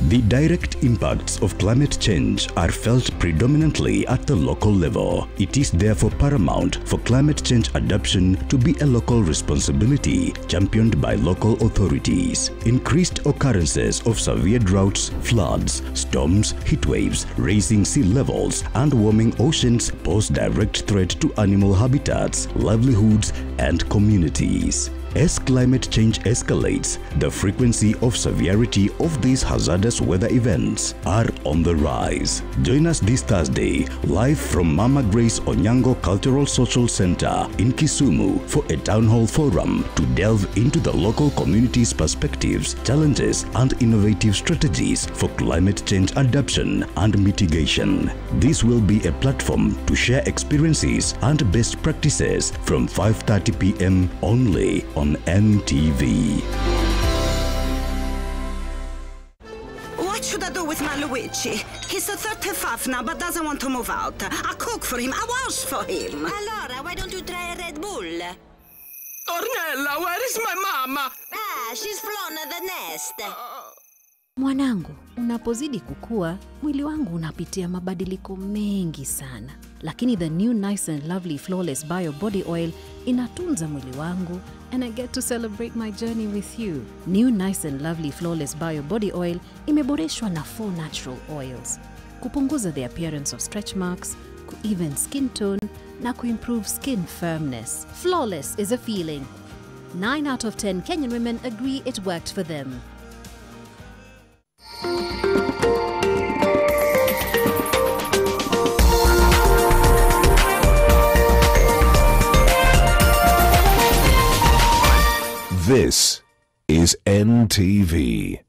The direct impacts of climate change are felt predominantly at the local level. It is therefore paramount for climate change adaptation to be a local responsibility championed by local authorities. Increased occurrences of severe droughts, floods, storms, heat waves, rising sea levels, and warming oceans pose direct threat to animal habitats, livelihoods, and communities. As climate change escalates, the frequency of severity of these hazardous weather events are on the rise. Join us this Thursday, live from Mama Grace Onyango Cultural Social Center in Kisumu for a town hall forum to delve into the local community's perspectives, challenges, and innovative strategies for climate change adaptation and mitigation. This will be a platform to share experiences and best practices from 5:30 p.m. only on NTV. What should I do with my Luigi? He's 35 now but doesn't want to move out. I cook for him, I wash for him. Allora, why don't you try a Red Bull? Ornella, where is my mama? She's flown the nest. Mwanangu, unapozidi kukua, mwili wangu unapitia mabadiliko mengi sana. Lakini the new Nice and Lovely Flawless Bio Body Oil inatunza mwili wangu, and I get to celebrate my journey with you. New Nice and Lovely Flawless Bio Body Oil imeboreshwa na 4 natural oils. Kupunguza the appearance of stretch marks, ku-even skin tone, na ku-improve skin firmness. Flawless is a feeling. 9 out of 10 Kenyan women agree it worked for them. This is NTV.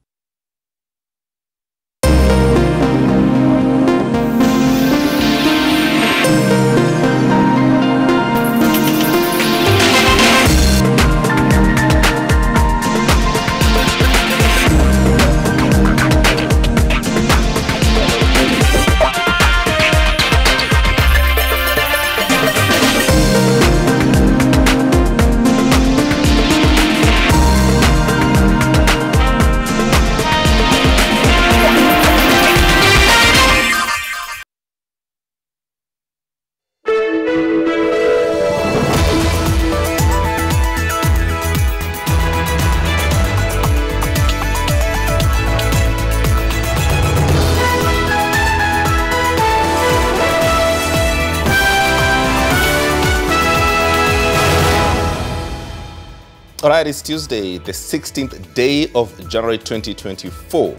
All right, it's Tuesday, the 16th day of January 2024.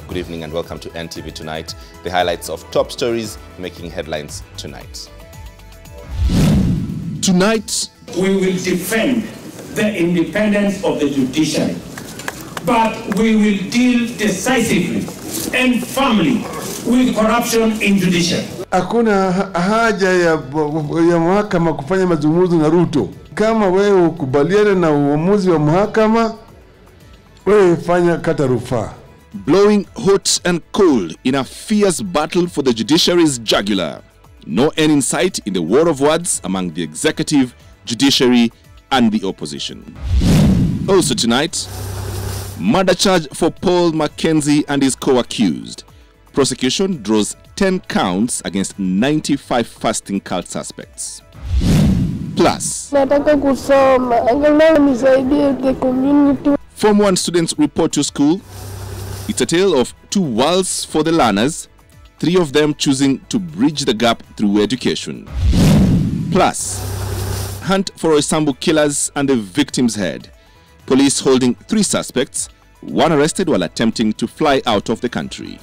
Good evening and welcome to NTV Tonight, the highlights of top stories making headlines tonight. Tonight, we will defend the independence of the judiciary, but we will deal decisively and firmly with corruption in judiciary. Hakuna haja ya mahakama kufanya mazungumzo na Ruto. Kama wewe ukubaliane na uamuzi wa mahakama, wewe fanya kata rufaa. Blowing hot and cold in a fierce battle for the judiciary's jugular. No end in sight in the war of words among the executive, judiciary, and the opposition. Also tonight, murder charge for Paul Mackenzie and his co-accused. Prosecution draws 10 counts against 95 fasting cult suspects. Plus, Form 1 students report to school. It's a tale of 2 worlds for the learners, 3 of them choosing to bridge the gap through education. Plus, hunt for Oisambu killers and the victim's head. Police holding 3 suspects, 1 arrested while attempting to fly out of the country.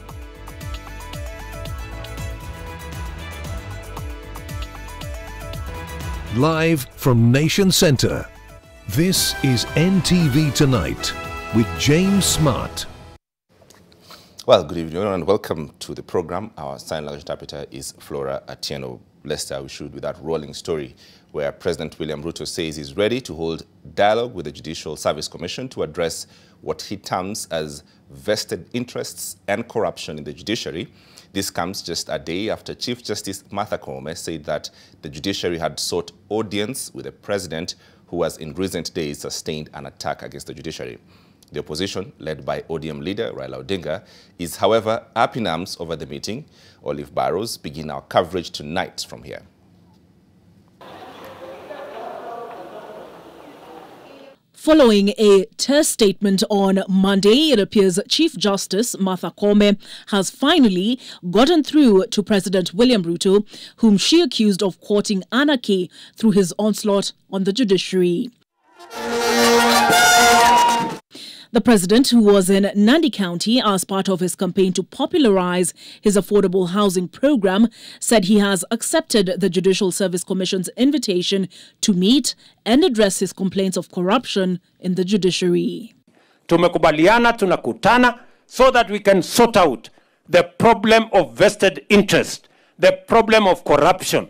Live from Nation Centre, this is NTV Tonight with James Smart. Well, good evening and welcome to the program. Our sign language interpreter is Flora Atieno. Lester, we should with that rolling story where President William Ruto says he's ready to hold dialogue with the Judicial Service Commission to address what he terms as vested interests and corruption in the judiciary. This comes just a day after Chief Justice Martha Koome said that the judiciary had sought audience with the president who has in recent days sustained an attack against the judiciary. The opposition, led by ODM leader Raila Odinga, is, however, up in arms over the meeting. Olive Barrows begin our coverage tonight from here. Following a terse statement on Monday, it appears Chief Justice Martha Koome has finally gotten through to President William Ruto, whom she accused of courting anarchy through his onslaught on the judiciary. The president, who was in Nandi County as part of his campaign to popularize his affordable housing program, said he has accepted the Judicial Service Commission's invitation to meet and address his complaints of corruption in the judiciary. Tumekubaliana tunakutana so that we can sort out the problem of vested interest, the problem of corruption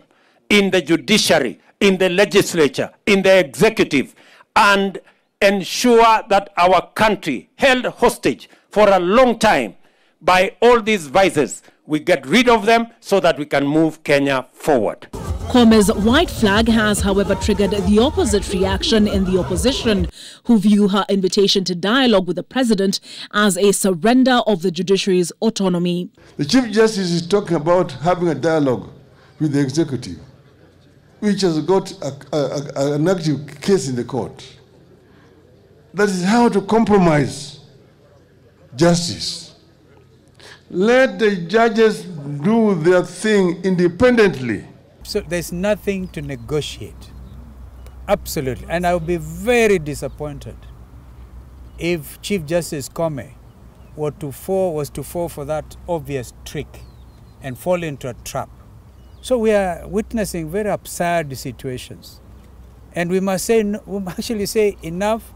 in the judiciary, in the legislature, in the executive, and ensure that our country, held hostage for a long time by all these vices, we get rid of them so that we can move Kenya forward. Koome's white flag has, however, triggered the opposite reaction in the opposition, who view her invitation to dialogue with the president as a surrender of the judiciary's autonomy. The Chief Justice is talking about having a dialogue with the executive, which has got an active case in the court. That is how to compromise justice. Let the judges do their thing independently. So there's nothing to negotiate. Absolutely. And I would be very disappointed if Chief Justice Koome was to fall for that obvious trick and fall into a trap. So we are witnessing very absurd situations. And we must actually say enough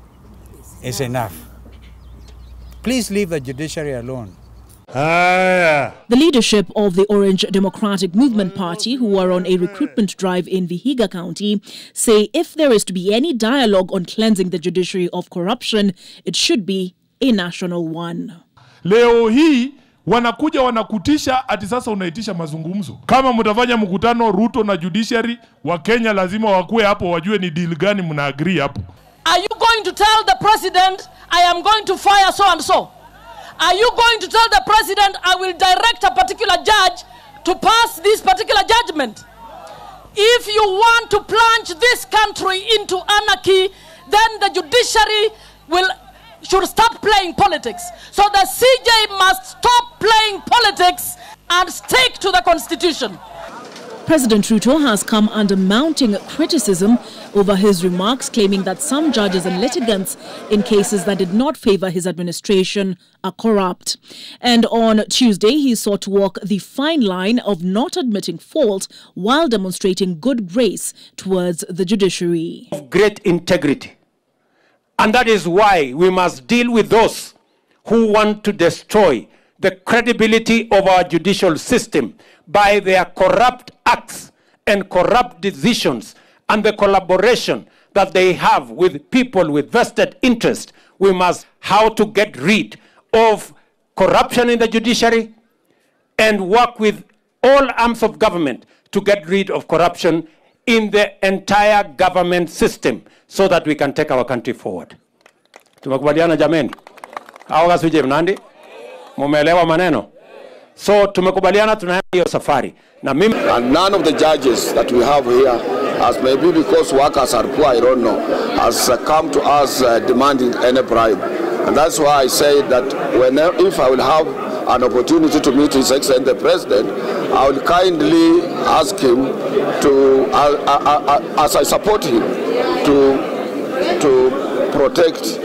is enough. Please leave the judiciary alone. The leadership of the Orange Democratic Movement Party, who are on a recruitment drive in Vihiga County, say if there is to be any dialogue on cleansing the judiciary of corruption, it should be a national one. Leo hii wanakuja wanakutisha ati sasa unaitisha mazungumzo. Kama mtafanya mkutano Ruto na judiciary wa Kenya lazima wakue hapo wajue ni deal gani mna agree hapo. Are you going to tell the president I am going to fire so and so? Are you going to tell the president I will direct a particular judge to pass this particular judgment? If you want to plunge this country into anarchy, then the judiciary should stop playing politics. So the CJ must stop playing politics and stick to the constitution. President Ruto has come under mounting criticism over his remarks, claiming that some judges and litigants in cases that did not favor his administration are corrupt. And on Tuesday, he sought to walk the fine line of not admitting fault while demonstrating good grace towards the judiciary. Of great integrity. And that is why we must deal with those who want to destroy the credibility of our judicial system by their corrupt acts and corrupt decisions and the collaboration that they have with people with vested interest. We must how to get rid of corruption in the judiciary and work with all arms of government to get rid of corruption in the entire government system so that we can take our country forward. Tumekubaliana jameni? Hao gasuje mnandi? Mumeelewa maneno? So tumekubaliana tunaenda hiyo safari. And none of the judges that we have here, as maybe because workers are poor, I don't know, has come to us demanding any bribe. And that's why I say that if I will have an opportunity to meet His Excellency the President, I will kindly ask him to, as I support him, to protect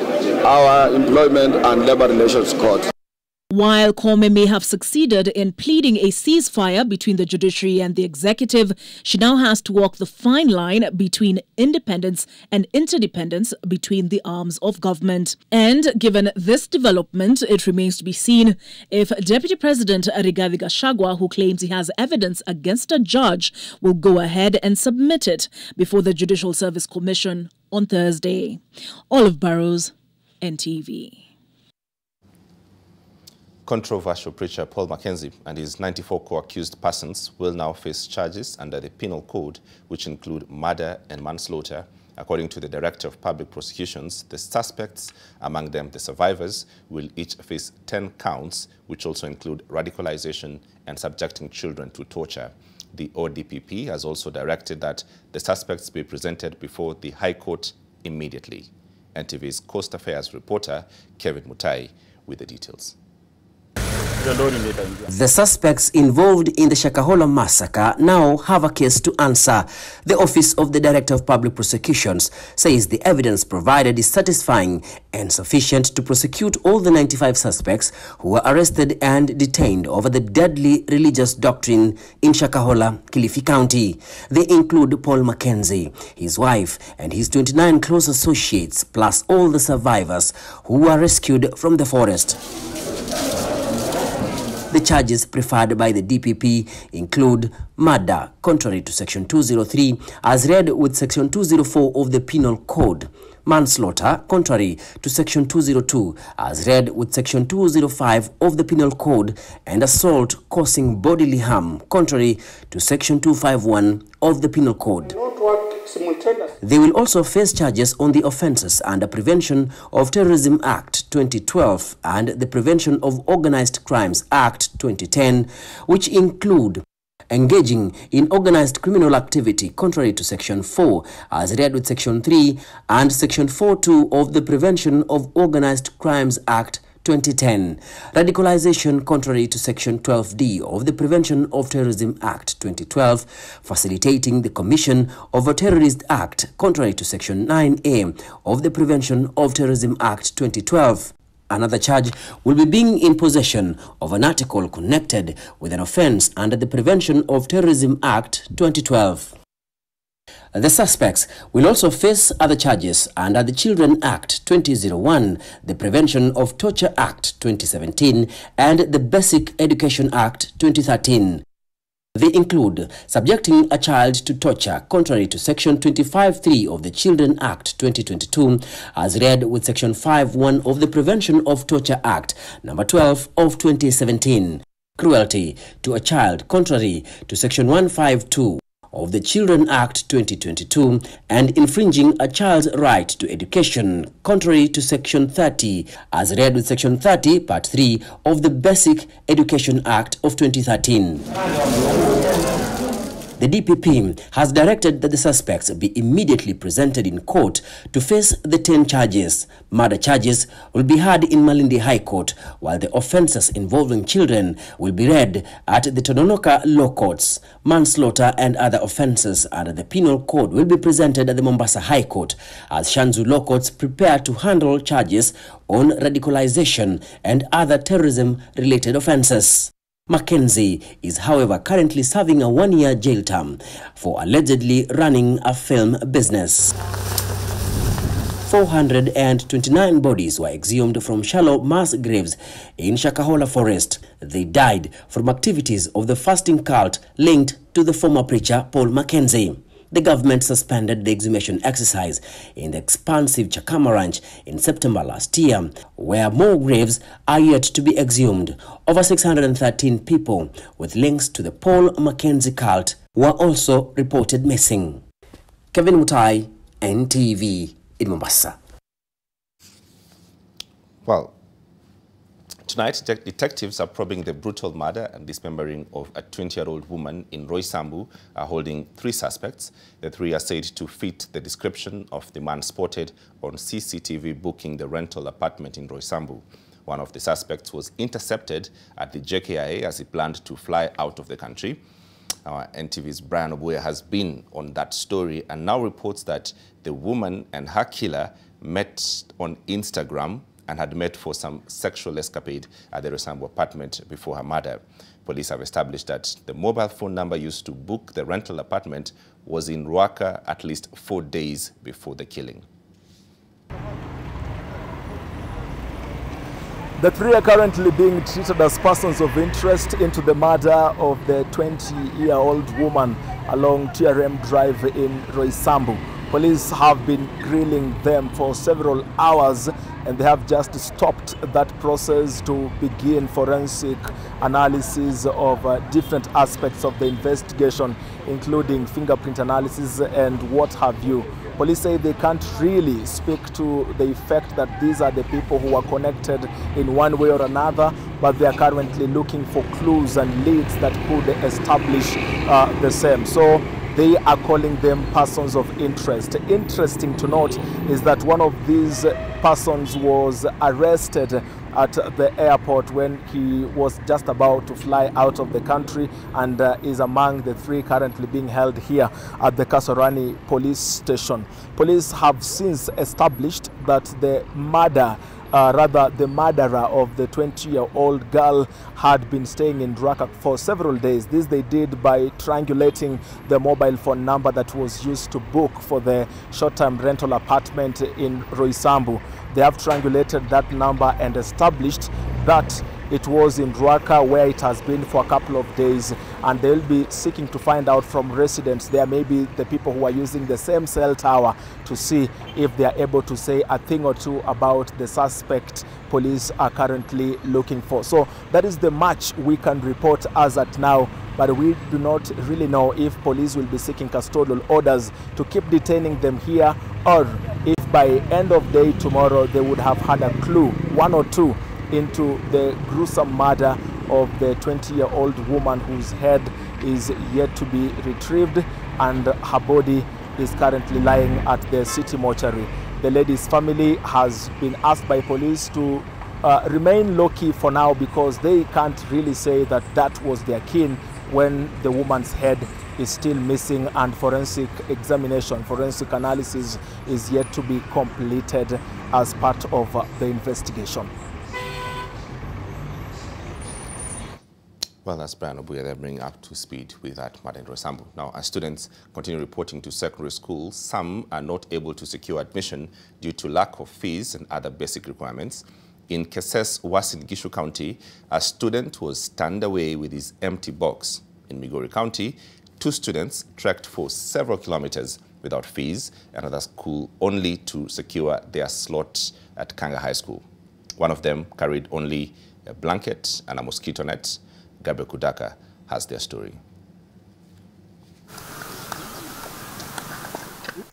our employment and labor relations court. While Koome may have succeeded in pleading a ceasefire between the judiciary and the executive, she now has to walk the fine line between independence and interdependence between the arms of government. And given this development, it remains to be seen if Deputy President Rigathi Gachagua, who claims he has evidence against a judge, will go ahead and submit it before the Judicial Service Commission on Thursday. Olive Barrows, NTV. Controversial preacher Paul Mackenzie and his 94 co-accused persons will now face charges under the Penal Code, which include murder and manslaughter, According to the Director of Public Prosecutions, the suspects, among them the survivors, will each face 10 counts, which also include radicalization and subjecting children to torture. The ODPP has also directed that the suspects be presented before the High Court immediately. NTV's Coast Affairs reporter, Kevin Mutai, with the details. The suspects involved in the Shaka Massacre now have a case to answer. The Office of the Director of Public Prosecutions says the evidence provided is satisfying and sufficient to prosecute all the 95 suspects who were arrested and detained over the deadly religious doctrine in Shakahola, Kilifi County. They include Paul Mackenzie, his wife, and his 29 close associates, plus all the survivors who were rescued from the forest. The charges preferred by the DPP include murder, contrary to Section 203, as read with Section 204 of the Penal Code, manslaughter, contrary to Section 202, as read with Section 205 of the Penal Code, and assault causing bodily harm, contrary to Section 251 of the Penal Code. They will also face charges on the offences under Prevention of Terrorism Act 2012 and the Prevention of Organised Crimes Act 2010, which include engaging in organized criminal activity contrary to Section 4 as read with Section 3 and Section 4.2 of the Prevention of Organized Crimes Act 2010, radicalization contrary to Section 12D of the Prevention of Terrorism Act 2012, facilitating the commission of a terrorist act contrary to Section 9A of the Prevention of Terrorism Act 2012. Another charge will be being in possession of an article connected with an offense under the Prevention of Terrorism Act 2012. The suspects will also face other charges under the Children Act 2001, the Prevention of Torture Act 2017, and the Basic Education Act 2013. They include subjecting a child to torture contrary to Section 25(3) of the Children Act 2022, as read with Section 5(1) of the Prevention of Torture Act number 12 of 2017, cruelty to a child contrary to Section 152 of the Children Act 2022, and infringing a child's right to education contrary to Section 30 as read with Section 30 Part 3 of the Basic Education Act of 2013. The DPP has directed that the suspects be immediately presented in court to face the 10 charges. Murder charges will be heard in Malindi High Court, while the offences involving children will be read at the Tononoka Law Courts. Manslaughter and other offences under the Penal Code will be presented at the Mombasa High Court, as Shanzu Law Courts prepare to handle charges on radicalization and other terrorism-related offences. Mackenzie is, however, currently serving a 1-year jail term for allegedly running a film business. 429 bodies were exhumed from shallow mass graves in Shakahola Forest. They died from activities of the fasting cult linked to the former preacher Paul Mackenzie. The government suspended the exhumation exercise in the expansive Chakama Ranch in September last year, where more graves are yet to be exhumed. Over 613 people with links to the Paul Mackenzie cult were also reported missing. Kevin Mutai, NTV in Mombasa. Well, tonight, detectives are probing the brutal murder and dismembering of a 20-year-old woman in Roysambu, holding 3 suspects. The 3 are said to fit the description of the man spotted on CCTV booking the rental apartment in Roysambu. One of the suspects was intercepted at the JKIA as he planned to fly out of the country. Our NTV's Brian Obuya has been on that story and now reports that the woman and her killer met on Instagram and had met for some sexual escapade at the Roysambu apartment before her murder. Police have established that the mobile phone number used to book the rental apartment was in Ruaka at least 4 days before the killing. The 3 are currently being treated as persons of interest into the murder of the 20-year-old woman along TRM Drive in Roysambu. Police have been grilling them for several hours, and they have just stopped that process to begin forensic analysis of different aspects of the investigation, including fingerprint analysis and what have you. Police say they can't really speak to the effect that these are the people who are connected in one way or another, but they are currently looking for clues and leads that could establish the same. So they are calling them persons of interest. Interesting to note is that one of these persons was arrested at the airport when he was just about to fly out of the country, and is among the 3 currently being held here at the Kasarani police station. Police have since established that the murderer of the 20-year-old girl had been staying in Dhaka for several days. This they did by triangulating the mobile phone number that was used to book for the short-term rental apartment in Roysambu. They have triangulated that number and established that it was in Dhaka, where it has been for a couple of days, and they'll be seeking to find out from residents there, maybe the people who are using the same cell tower, to see if they are able to say a thing or two about the suspect police are currently looking for. So that is the much we can report as at now, but we do not really know if police will be seeking custodial orders to keep detaining them here, or if by end of day tomorrow they would have had a clue, 1 or 2, into the gruesome murder of the 20-year-old woman whose head is yet to be retrieved, and her body is currently lying at the city mortuary. The lady's family has been asked by police to remain low-key for now, because they can't really say that that was their kin when the woman's head is still missing, and forensic examination, forensic analysis is yet to be completed as part of the investigation. Well, that's Brian Obuya there, bringing up to speed with that matter in Roysambu. Now, as students continue reporting to secondary schools, some are not able to secure admission due to lack of fees and other basic requirements. In Keses, Uasin Gishu County, a student was turned away with his empty box. In Migori County, 2 students trekked for several kilometers without fees, another school only to secure their slot at Kanga High School. One of them carried only a blanket and a mosquito net. Gabriel Kudaka has their story.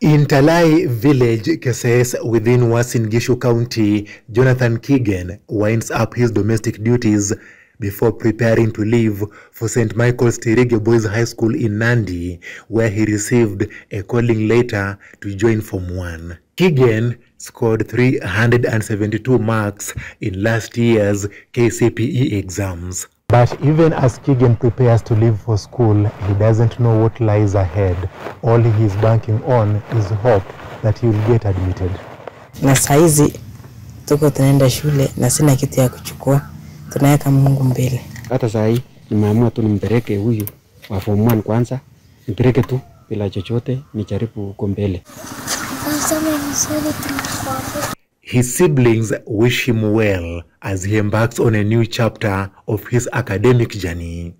In Talai village, Keses, within Uasin Gishu County, Jonathan Keegan winds up his domestic duties before preparing to leave for St. Michael's Tirige Boys High School in Nandi, where he received a calling letter to join Form 1. Keegan scored 372 marks in last year's KCPE exams. But even as Keegan prepares to leave for school, he doesn't know what lies ahead. All he is banking on is hope that he will get admitted. Na saizi tuko tunaenda shule na sina kitu ya kuchukua, tunaweka Mungu mbele. Hata sahi nimeamua tu nimpeleke huyu wa form 1 kwanza, nimpeleke tu bila chochote, nijaribu huko mbele. His siblings wish him well as he embarks on a new chapter of his academic journey.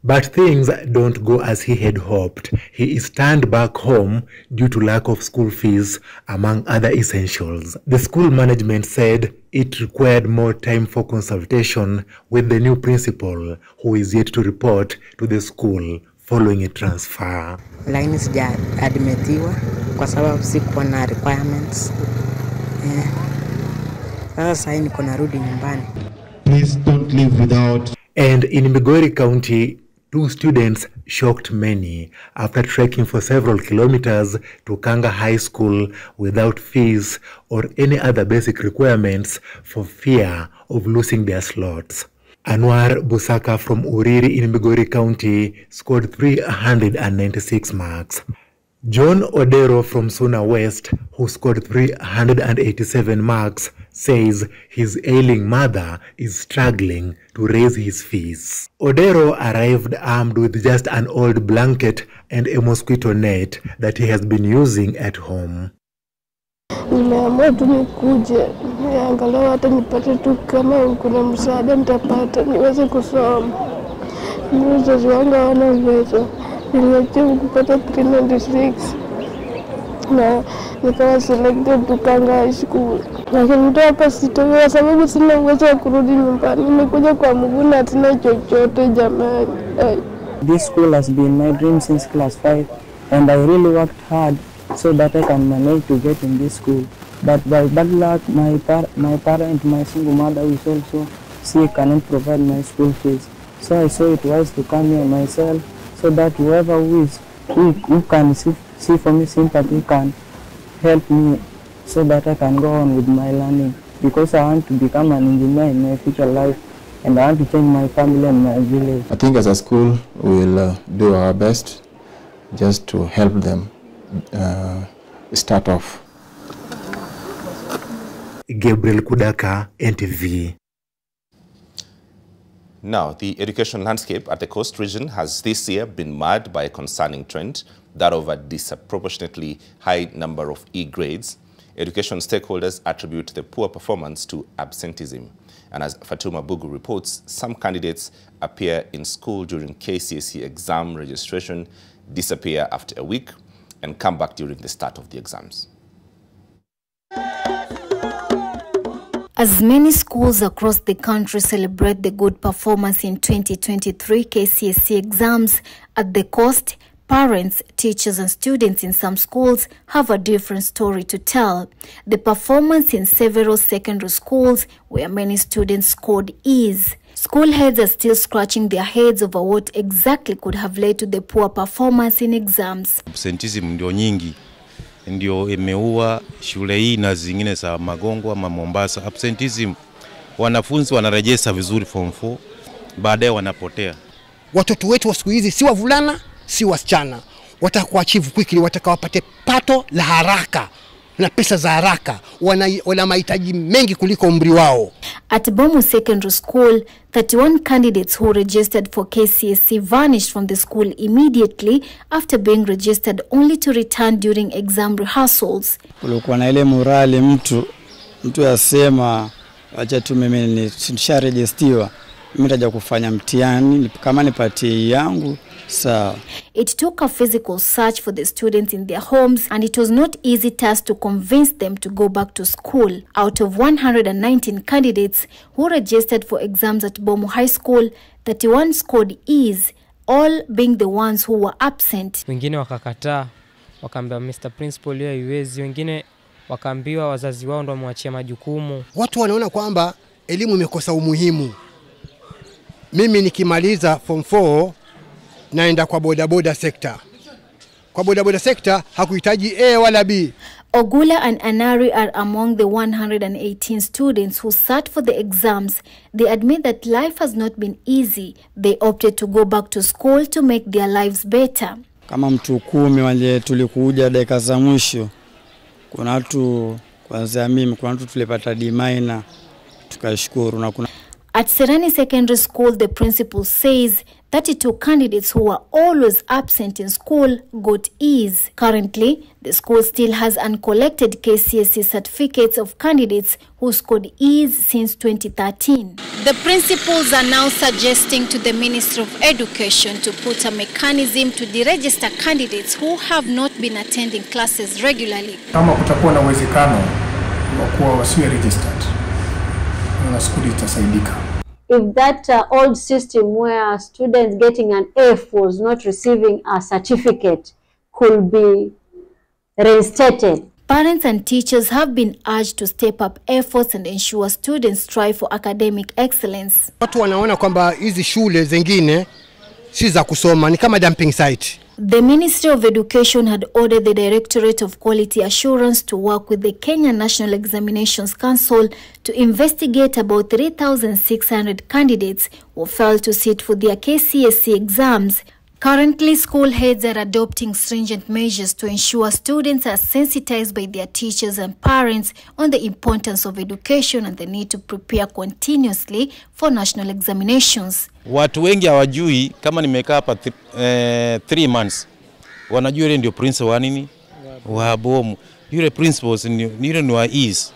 But things don't go as he had hoped. He is turned back home due to lack of school fees, among other essentials. The school management said it required more time for consultation with the new principal, who is yet to report to the school following a transfer. Lakini sija admitiwa kwa sababu sikuwa na requirements. Sasa niko narudi nyumbani. Please don't leave without. And in Migori County, 2 students shocked many after trekking for several kilometers to Kanga High School without fees or any other basic requirements for fear of losing their slots. Anwar Busaka from Uriri in Migori County scored 396 marks. John Odero from Suna West, who scored 387 marks, says his ailing mother is struggling to raise his fees. Odero arrived armed with just an old blanket and a mosquito net that he has been using at home. Nimeamua tu nikuje angalau hata nipate tu kama kuna msaada nitapata niweze kusoma. Wazazi wangu hawana uwezo. Niliachieve kupata 396 na nikawa selected to Kanga High School. Lakini mtu hapa sitoki kwa sababu sina uwezo wa kurudi nyumbani. Nimekuja kwa mguu na sina chochote jamani. This school has been my dream since class 5 and I really worked hard so that I can manage to get in this school. But by bad luck, my parent, my single mother, who is also sick, cannot provide my school fees. So I saw it wise to come here myself, so that whoever who can see for me sympathy can help me, so that I can go on with my learning. Because I want to become an engineer in my future life, and I want to change my family and my village. I think as a school, we will do our best just to help them start off. Gabriel Kudaka, NTV. Now, the education landscape at the coast region has this year been marred by a concerning trend, that of a disproportionately high number of E grades. Education stakeholders attribute the poor performance to absenteeism. And as Fatuma Bugu reports, some candidates appear in school during KCSE exam registration, disappear after a week, and come back during the start of the exams. As many schools across the country celebrate the good performance in 2023 KCSE exams, at the coast, parents, teachers and students in some schools have a different story to tell. The performance in several secondary schools where many students scored E's. School heads are still scratching their heads over what exactly could have led to the poor performance in exams. Absenteeism ndio nyingi. Ndio imeua shule hii na zingine za Magongo ama Mombasa. Absenteeism, wanafunzi wanarejea vizuri form 4, baadaye wanapotea. Watoto wetu wa siku hizi si wavulana, si wasichana. Watakuachieve quickly, watakawapate pato la haraka na pesa za haraka. Wana mahitaji mengi kuliko umri wao. At Bomu Secondary School, 31 candidates who registered for KCSE vanished from the school immediately after being registered, only to return during exam rehearsals. Kulikuwa na ile morali mtu yasema acha tu mimi nisharegistiwa, mimi nitaja kufanya mtihani kama nipatie yangu. So it took a physical search for the students in their homes, and it was not easy task to convince them to go back to school. Out of 119 candidates who registered for exams at Bomu High School, 31 scored E's, all being the ones who were absent. Wengine wakakataa, wakaambia Mr. Principal yeye haiwezi, wengine wakaambiwa wazazi wao ndio wamwachia majukumu. Watu wanaona kwamba elimu imekosa umuhimu. Mimi nikimaliza form 4 naenda kwa bodaboda sector. Kwa bodaboda sector hakuhitaji A wala B. Ogula and Anari are among the 118 students who sat for the exams. They admit that life has not been easy. They opted to go back to school to make their lives better. Kama mtu 10 wale tulikuja dakika za mwisho, kuna watu kwanza mimi, kuna watu tulipata D minor, tukashukuru. Na kuna at Serani Secondary School, the principal says 32 candidates who were always absent in school got E's. Currently, the school still has uncollected KCSE certificates of candidates who scored E's since 2013. The principals are now suggesting to the Ministry of Education to put a mechanism to deregister candidates who have not been attending classes regularly. Kama kutakuwa na uwezekano wa kuwa wasiwe registered, na skuli itasaidika. If that old system where students getting an F was not receiving a certificate could be reinstated. Parents and teachers have been urged to step up efforts and ensure students strive for academic excellence. Watu wanaona kwamba hizi shule zingine si za kusoma, ni kama dumping site. The Ministry of Education had ordered the Directorate of Quality Assurance to work with the Kenya National Examinations Council to investigate about 3,600 candidates who failed to sit for their KCSE exams. Currently, school heads are adopting stringent measures to ensure students are sensitized by their teachers and parents on the importance of education and the need to prepare continuously for national examinations. Watu wengi hawajui kama nimekaa hapa 3 months. Wanajua ile ndio principal wa nini? Wa Bomu. Yule principals ni wa E's.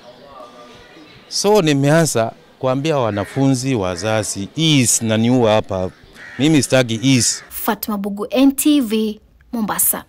So nimeanza kuambia wanafunzi, wazazi, E's na niua hapa. Mimi sitaki E's. Fatuma Bugu, NTV, Mombasa.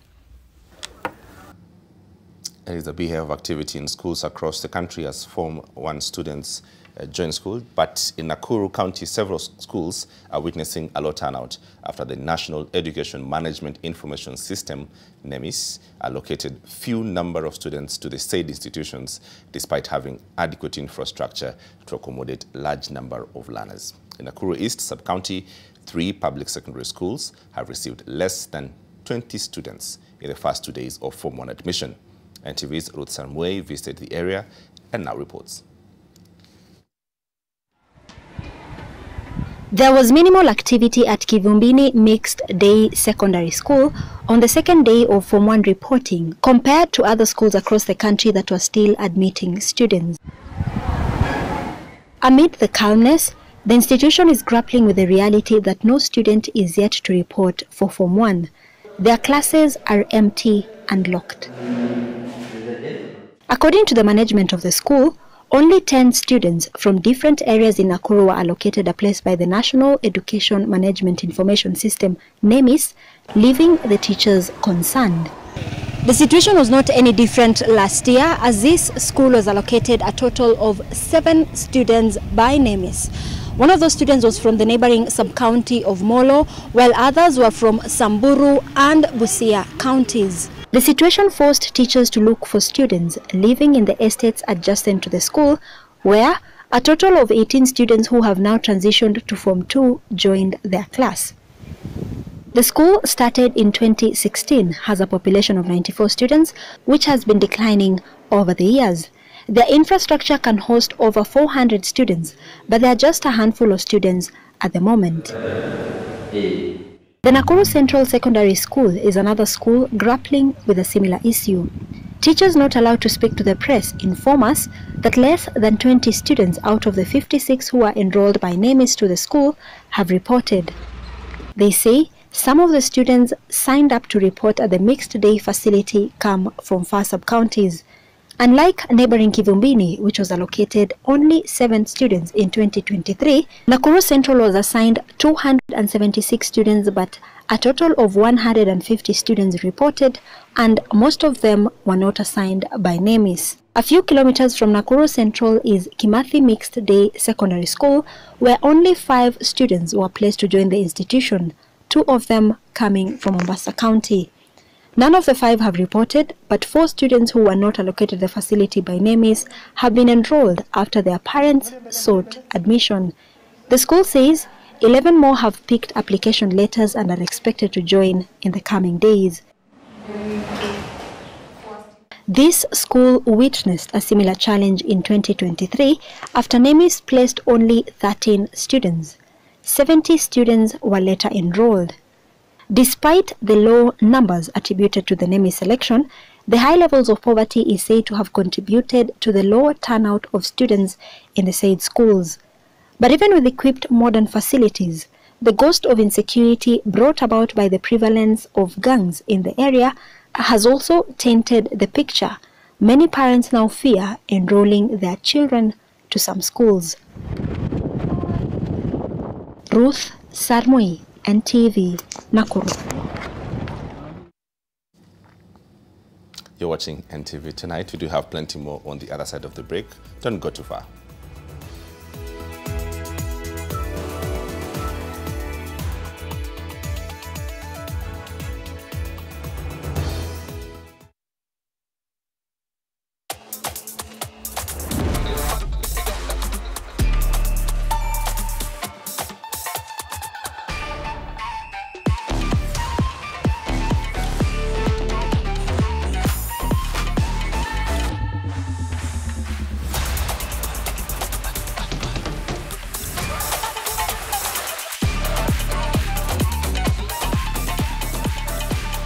There is a big of activity in schools across the country as Form 1 students join school, but in Nakuru County, several schools are witnessing a low turnout after the National Education Management Information System, NEMIS, allocated few number of students to the said institutions despite having adequate infrastructure to accommodate large number of learners. In Nakuru East Sub-County, 3 public secondary schools have received less than 20 students in the first 2 days of Form 1 admission. NTV's Ruth Samway visited the area and now reports. There was minimal activity at Kivumbini Mixed Day Secondary School on the second day of Form 1 reporting compared to other schools across the country that were still admitting students. Amid the calmness, the institution is grappling with the reality that no student is yet to report for Form 1. Their classes are empty and locked. According to the management of the school, only 10 students from different areas in Nakuru were allocated a place by the National Education Management Information System, NEMIS, leaving the teachers concerned. The situation was not any different last year, as this school was allocated a total of 7 students by NEMIS. One of those students was from the neighboring sub-county of Molo, while others were from Samburu and Busia counties. The situation forced teachers to look for students living in the estates adjacent to the school, where a total of 18 students who have now transitioned to Form 2 joined their class. The school started in 2016, has a population of 94 students, which has been declining over the years. Their infrastructure can host over 400 students, but there are just a handful of students at the moment. The Nakuru Central Secondary School is another school grappling with a similar issue. Teachers not allowed to speak to the press inform us that less than 20 students out of the 56 who are enrolled by NEMIS to the school have reported. They say some of the students signed up to report at the Mixed Day facility come from far sub-counties. Unlike neighboring Kivumbini, which was allocated only 7 students in 2023, Nakuru Central was assigned 276 students, but a total of 150 students reported, and most of them were not assigned by NEMIS. A few kilometers from Nakuru Central is Kimathi Mixed Day Secondary School, where only 5 students were placed to join the institution, 2 of them coming from Mombasa County. None of the 5 have reported, but 4 students who were not allocated the facility by NEMIS have been enrolled after their parents sought admission. The school says 11 more have picked application letters and are expected to join in the coming days. This school witnessed a similar challenge in 2023 after NEMIS placed only 13 students. 70 students were later enrolled. Despite the low numbers attributed to the NEMIS selection, the high levels of poverty is said to have contributed to the lower turnout of students in the said schools. But even with equipped modern facilities, the ghost of insecurity brought about by the prevalence of gangs in the area has also tainted the picture. Many parents now fear enrolling their children to some schools. Ruth Sarmui, NTV, Nakuru. You're watching NTV Tonight. We do have plenty more on the other side of the break. Don't go too far.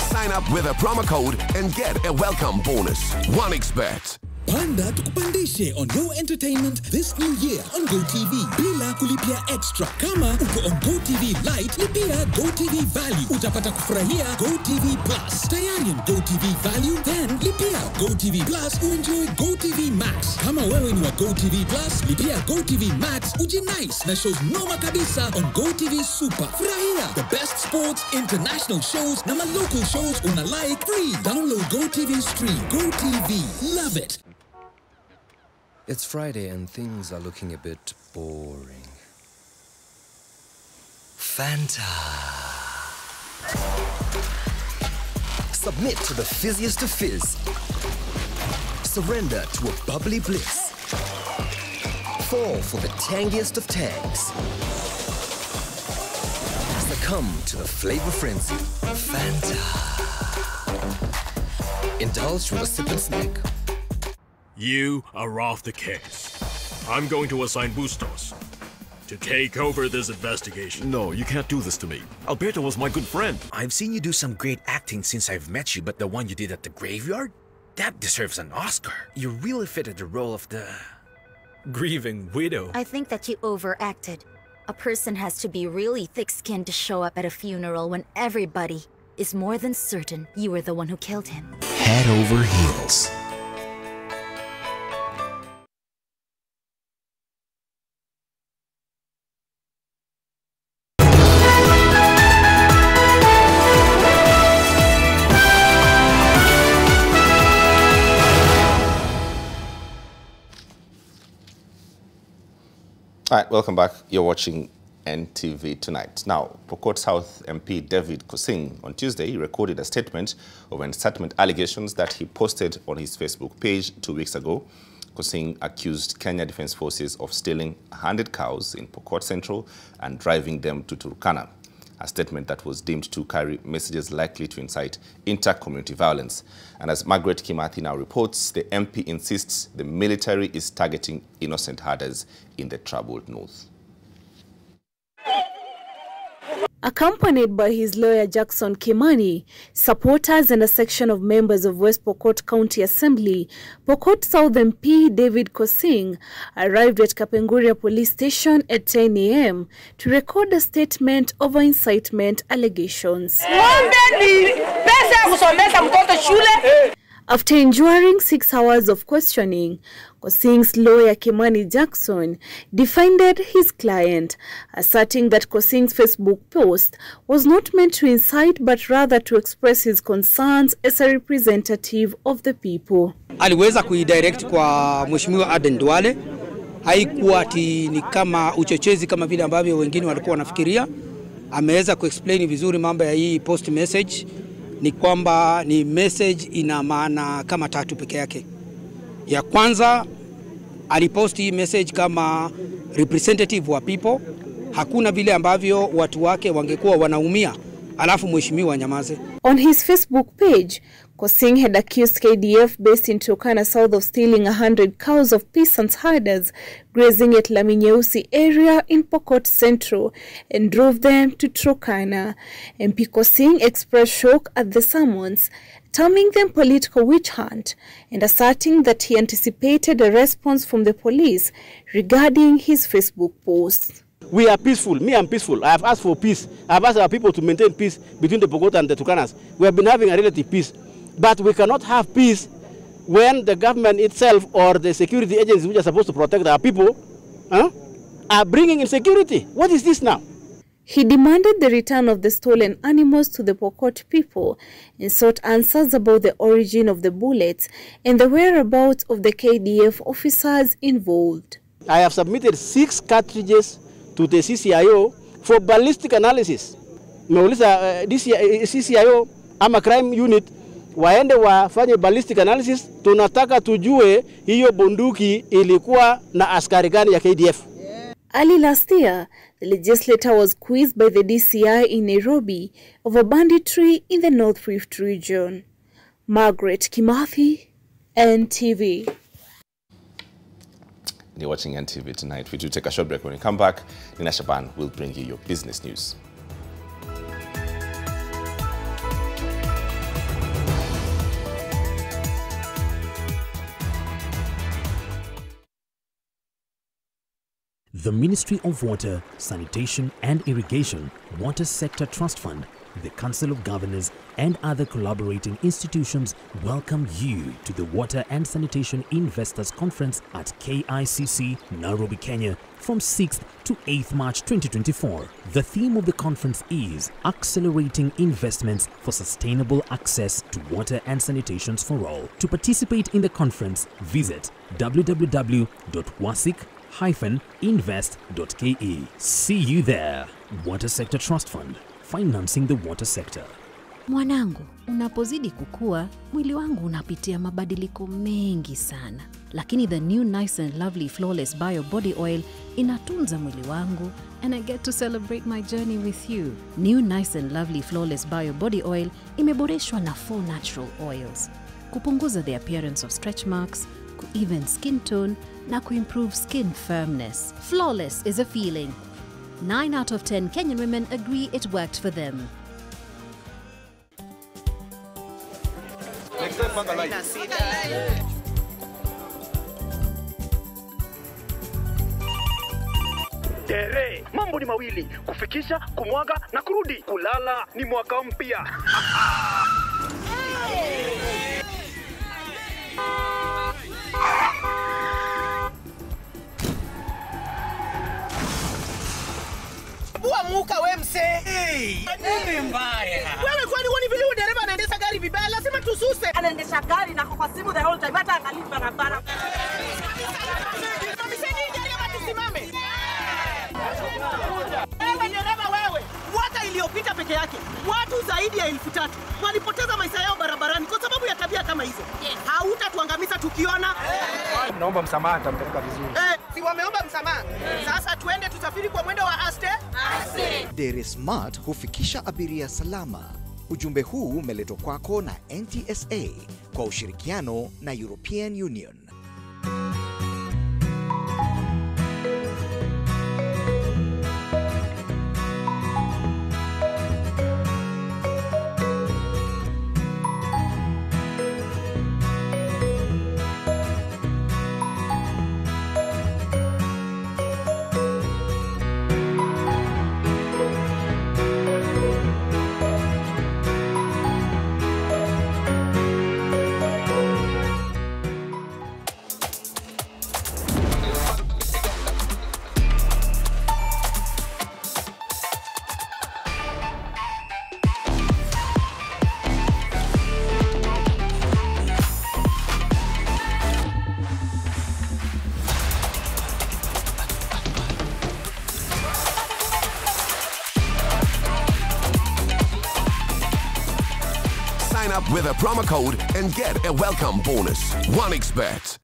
Sign up with a promo code and get a welcome bonus. 1xBet. Panda tukupandishe on Go Entertainment this new year on GoTV bila kulipia extra. Kama uko on GoTV Lite, lipia GoTV Value. Utapata kufurahia GoTV Plus. Tayari on GoTV Value, then lipia GoTV Plus uenjoy GoTV Max. Kama wewe ni wa GoTV Plus, lipia GoTV Max ujinice na shows noma kabisa on GoTV Super. Furahia the best sports, international shows na local shows una like free. Download GoTV Stream. GoTV. Love it. It's Friday and things are looking a bit boring. Fanta. Submit to the fizziest of fizz. Surrender to a bubbly bliss. Fall for the tangiest of tangs. Succumb to the flavor frenzy. Fanta. Indulge with a sip and snack. You are off the case. I'm going to assign Bustos to take over this investigation. No, you can't do this to me. Alberto was my good friend. I've seen you do some great acting since I've met you, but the one you did at the graveyard? That deserves an Oscar. You really fitted the role of the grieving widow. I think that you overacted. A person has to be really thick-skinned to show up at a funeral when everybody is more than certain you were the one who killed him. Head over heels. All right, welcome back. You're watching NTV Tonight. Now, Pokot South MP David Kosing on Tuesday recorded a statement of incitement allegations that he posted on his Facebook page 2 weeks ago. Kosing accused Kenya Defence Forces of stealing 100 cows in Pokot Central and driving them to Turkana, a statement that was deemed to carry messages likely to incite inter-community violence. And as Margaret Kimathi now reports, the MP insists the military is targeting innocent herders in the troubled north. Accompanied by his lawyer Jackson Kimani, supporters and a section of members of West Pokot County Assembly, Pokot South MP David Kosing arrived at Kapenguria Police Station at 10 a.m. to record a statement over incitement allegations. After enduring 6 hours of questioning, Kosing's lawyer Kimani Jackson defended his client, asserting that Kosing's Facebook post was not meant to incite but rather to express his concerns as a representative of the people. Aliweza kuidirect kwa Mheshimiwa Aden Duale. Haikuwa ati ni kama uchochezi kama vile ambavyo wengine walikuwa wanafikiria. Ameweza kuexplain vizuri mambo ya hii post message. Ni kwamba ni message ina maana kama 3 peke yake. Ya kwanza, aliposti hii message kama representative wa people. Hakuna vile ambavyo watu wake wangekuwa wanaumia alafu mheshimiwa nyamaze. On his Facebook page, Kosing had accused KDF based in Turkana South of stealing 100 cows of peasants herders grazing at Laminyeusi area in Pokot Central and drove them to Turkana. MP Kosing expressed shock at the summons, terming them political witch hunt and asserting that he anticipated a response from the police regarding his Facebook post. We are peaceful. Me, I'm peaceful. I have asked for peace. I have asked our people to maintain peace between the Pokot and the Turkanas. We have been having a relative peace. But we cannot have peace when the government itself or the security agencies which are supposed to protect our people are bringing insecurity. What is this now? He demanded the return of the stolen animals to the Pokot people and sought answers about the origin of the bullets and the whereabouts of the KDF officers involved. I have submitted 6 cartridges to the CCIO for ballistic analysis. Nimeuliza CCIO ama crime unit waende wafanye ballistic analysis. Tunataka tujue hiyo bunduki ilikuwa na askari gani ya KDF. Early last year, the legislator was quizzed by the DCI in Nairobi over banditry in the North Rift region. Margaret Kimathi, NTV. You're watching NTV Tonight. We do take a short break. When we come back, Nina Shaban will bring you your business news. The Ministry of Water, Sanitation and Irrigation, Water Sector Trust Fund, the Council of Governors and other collaborating institutions welcome you to the Water and Sanitation Investors Conference at KICC, Nairobi, Kenya from 6th to 8th March 2024. The theme of the conference is Accelerating Investments for Sustainable Access to Water and Sanitation for All. To participate in the conference, visit www.wasic-invest.ke. See you there. Water Sector Trust Fund, financing the water sector. Mwanangu, unapozidi kukua, mwili wangu unapitia mabadiliko mengi sana. Lakini the new nice and lovely flawless bio body oil inatunza mwili wangu, and I get to celebrate my journey with you. New nice and lovely flawless bio body oil imeboreshwa na 4 natural oils. Kupunguza the appearance of stretch marks, ku-even skin tone, na ku-improve skin firmness. Flawless is a feeling. 9 out of 10 Kenyan women agree it worked for them. Tere, mambo ni mawili, kufikisha, kumwaga na kurudi. Kulala ni mwaka mpya. Muka we mse. Nini mbaya? Wewe kwani wani vile dereva anaendesha gari vibaya, lazima tususe. Anaendesha gari na kwa simu the whole time, hata angalia barabara. Tusimame. Wewe dereva wewe, mwaka iliyopita peke yake watu zaidi ya 3,000 walipoteza maisha yao barabarani kwa sababu ya tabia kama hizo. Hautatuangamiza tukiona. Naomba msamaha, nitampeleka vizuri. Si wameomba msamaha. Sasa tuende tusafiri kwa mwendo wa aste. Dere Smart hufikisha abiria salama. Ujumbe huu umeletwa kwako na NTSA kwa ushirikiano na European Union. Up with a promo code and get a welcome bonus. 1xBet.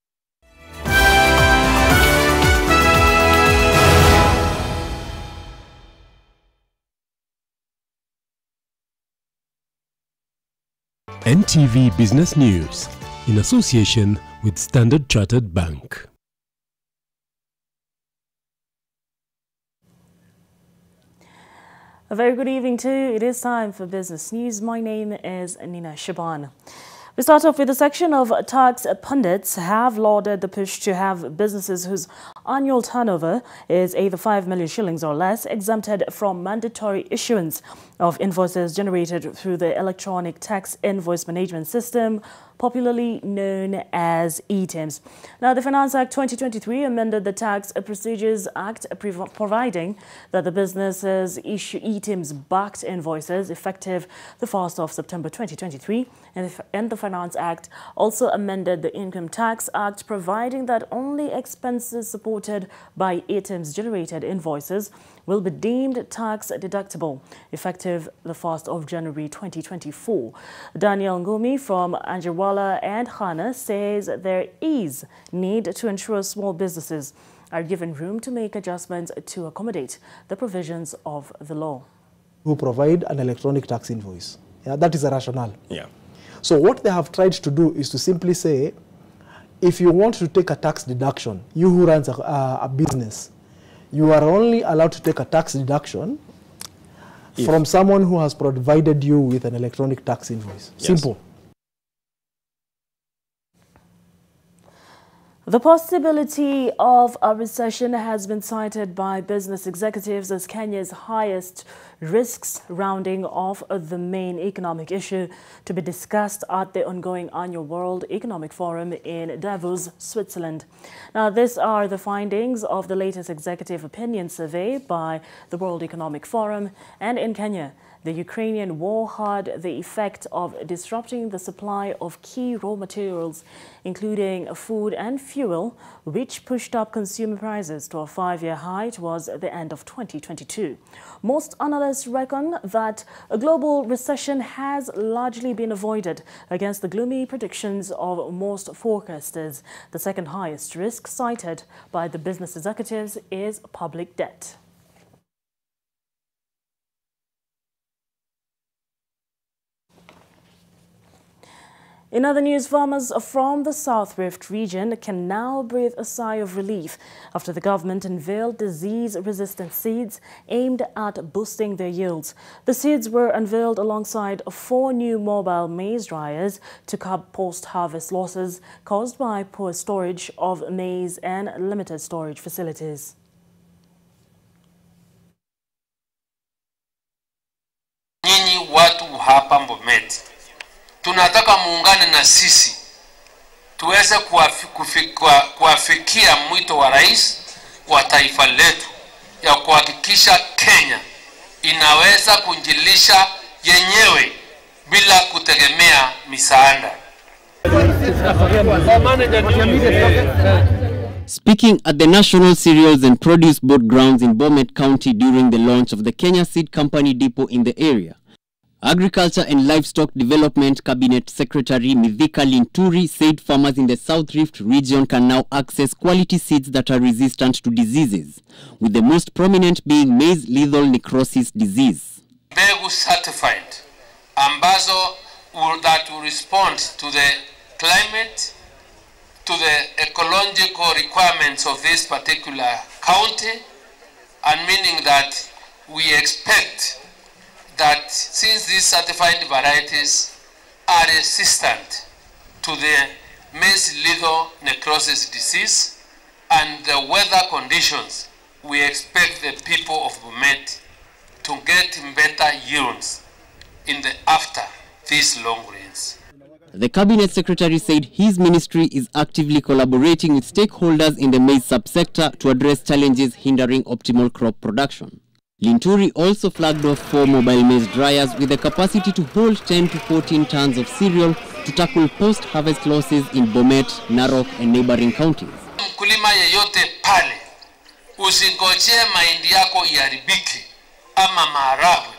NTV Business News in association with Standard Chartered Bank. A very good evening to you. It is time for business news. My name is Nina Shaban. We start off with a section of tax pundits have lauded the push to have businesses whose annual turnover is either 5 million shillings or less exempted from mandatory issuance of invoices generated through the electronic tax invoice management system, popularly known as ETIMS. Now, the Finance Act 2023 amended the Tax Procedures Act, providing that the businesses issue ETIMS-backed invoices effective the 1st of September 2023. And the Finance Act also amended the Income Tax Act, providing that only expenses supported by ETIMS-generated invoices will be deemed tax deductible, effective the 1st of January 2024. Daniel Ngumi from Anjarwala and Hana says there is need to ensure small businesses are given room to make adjustments to accommodate the provisions of the law. Who provide an electronic tax invoice. Yeah, that is a rationale. Yeah. So what they have tried to do is to simply say, if you want to take a tax deduction, you who runs a business, you are only allowed to take a tax deduction from someone who has provided you with an electronic tax invoice. Yes. Simple. The possibility of a recession has been cited by business executives as Kenya's highest risks, rounding off the main economic issue to be discussed at the ongoing annual World Economic Forum in Davos, Switzerland. Now, these are the findings of the latest executive opinion survey by the World Economic Forum. And in Kenya, the Ukrainian war had the effect of disrupting the supply of key raw materials, including food and fuel, which pushed up consumer prices to a 5-year high towards the end of 2022. Most analysts reckon that a global recession has largely been avoided against the gloomy predictions of most forecasters. The second highest risk cited by the business executives is public debt. In other news, farmers from the South Rift region can now breathe a sigh of relief after the government unveiled disease-resistant seeds aimed at boosting their yields. The seeds were unveiled alongside 4 new mobile maize dryers to curb post-harvest losses caused by poor storage of maize and limited storage facilities. Nyinyi watu hapa Bomet, tunataka muungane na sisi tuweze kuafikia mwito wa rais wa taifa letu ya kuhakikisha Kenya inaweza kujilisha yenyewe bila kutegemea misaada. Speaking at the National Cereals and Produce Board grounds in Bomet County during the launch of the Kenya Seed Company depot in the area, Agriculture and Livestock Development Cabinet Secretary Mithika Linturi said farmers in the South Rift region can now access quality seeds that are resistant to diseases, with the most prominent being maize lethal necrosis disease. Mbegu certified, ambazo that will respond to the climate, to the ecological requirements of this particular county, and meaning that we expect that since these certified varieties are resistant to the maize lethal necrosis disease and the weather conditions, we expect the people of Bomet to get better yields in the after these long rains. The Cabinet Secretary said his ministry is actively collaborating with stakeholders in the maize subsector to address challenges hindering optimal crop production. Linturi also flagged off 4 mobile maize dryers with the capacity to hold 10 to 14 tons of cereal to tackle post-harvest losses in Bomet, Narok and neighboring counties. Mkulima yeyote pale, usingoje mahindi yako iharibike ama maharagwe.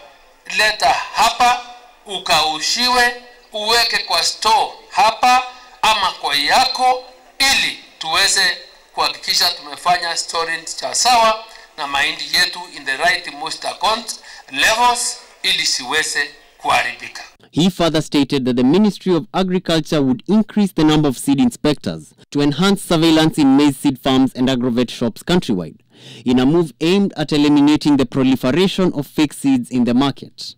Leta hapa, ukaushiwe, uweke kwa store hapa ama kwa yako, ili tuweze kuhakikisha tumefanya storage cha sawa na mahindi yetu in the right most account levels ili siweze kuharibika. He further stated that the Ministry of Agriculture would increase the number of seed inspectors to enhance surveillance in maize seed farms and agrovet shops countrywide, in a move aimed at eliminating the proliferation of fake seeds in the market.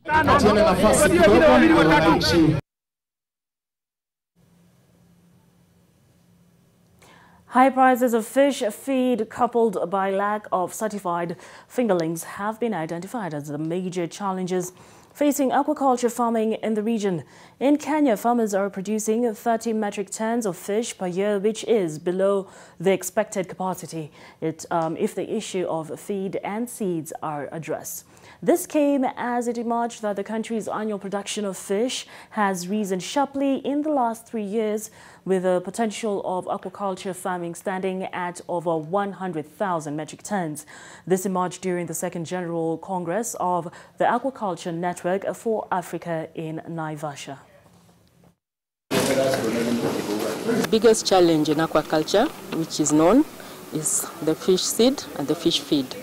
High prices of fish feed coupled by lack of certified fingerlings have been identified as the major challenges facing aquaculture farming in the region. In Kenya, farmers are producing 30 metric tons of fish per year, which is below the expected capacity if the issue of feed and seeds are addressed. This came as it emerged that the country's annual production of fish has risen sharply in the last 3 years, with the potential of aquaculture farming standing at over 100,000 metric tons. This emerged during the Second General Congress of the Aquaculture Network for Africa in Naivasha. The biggest challenge in aquaculture, which is known, is the fish seed and the fish feed.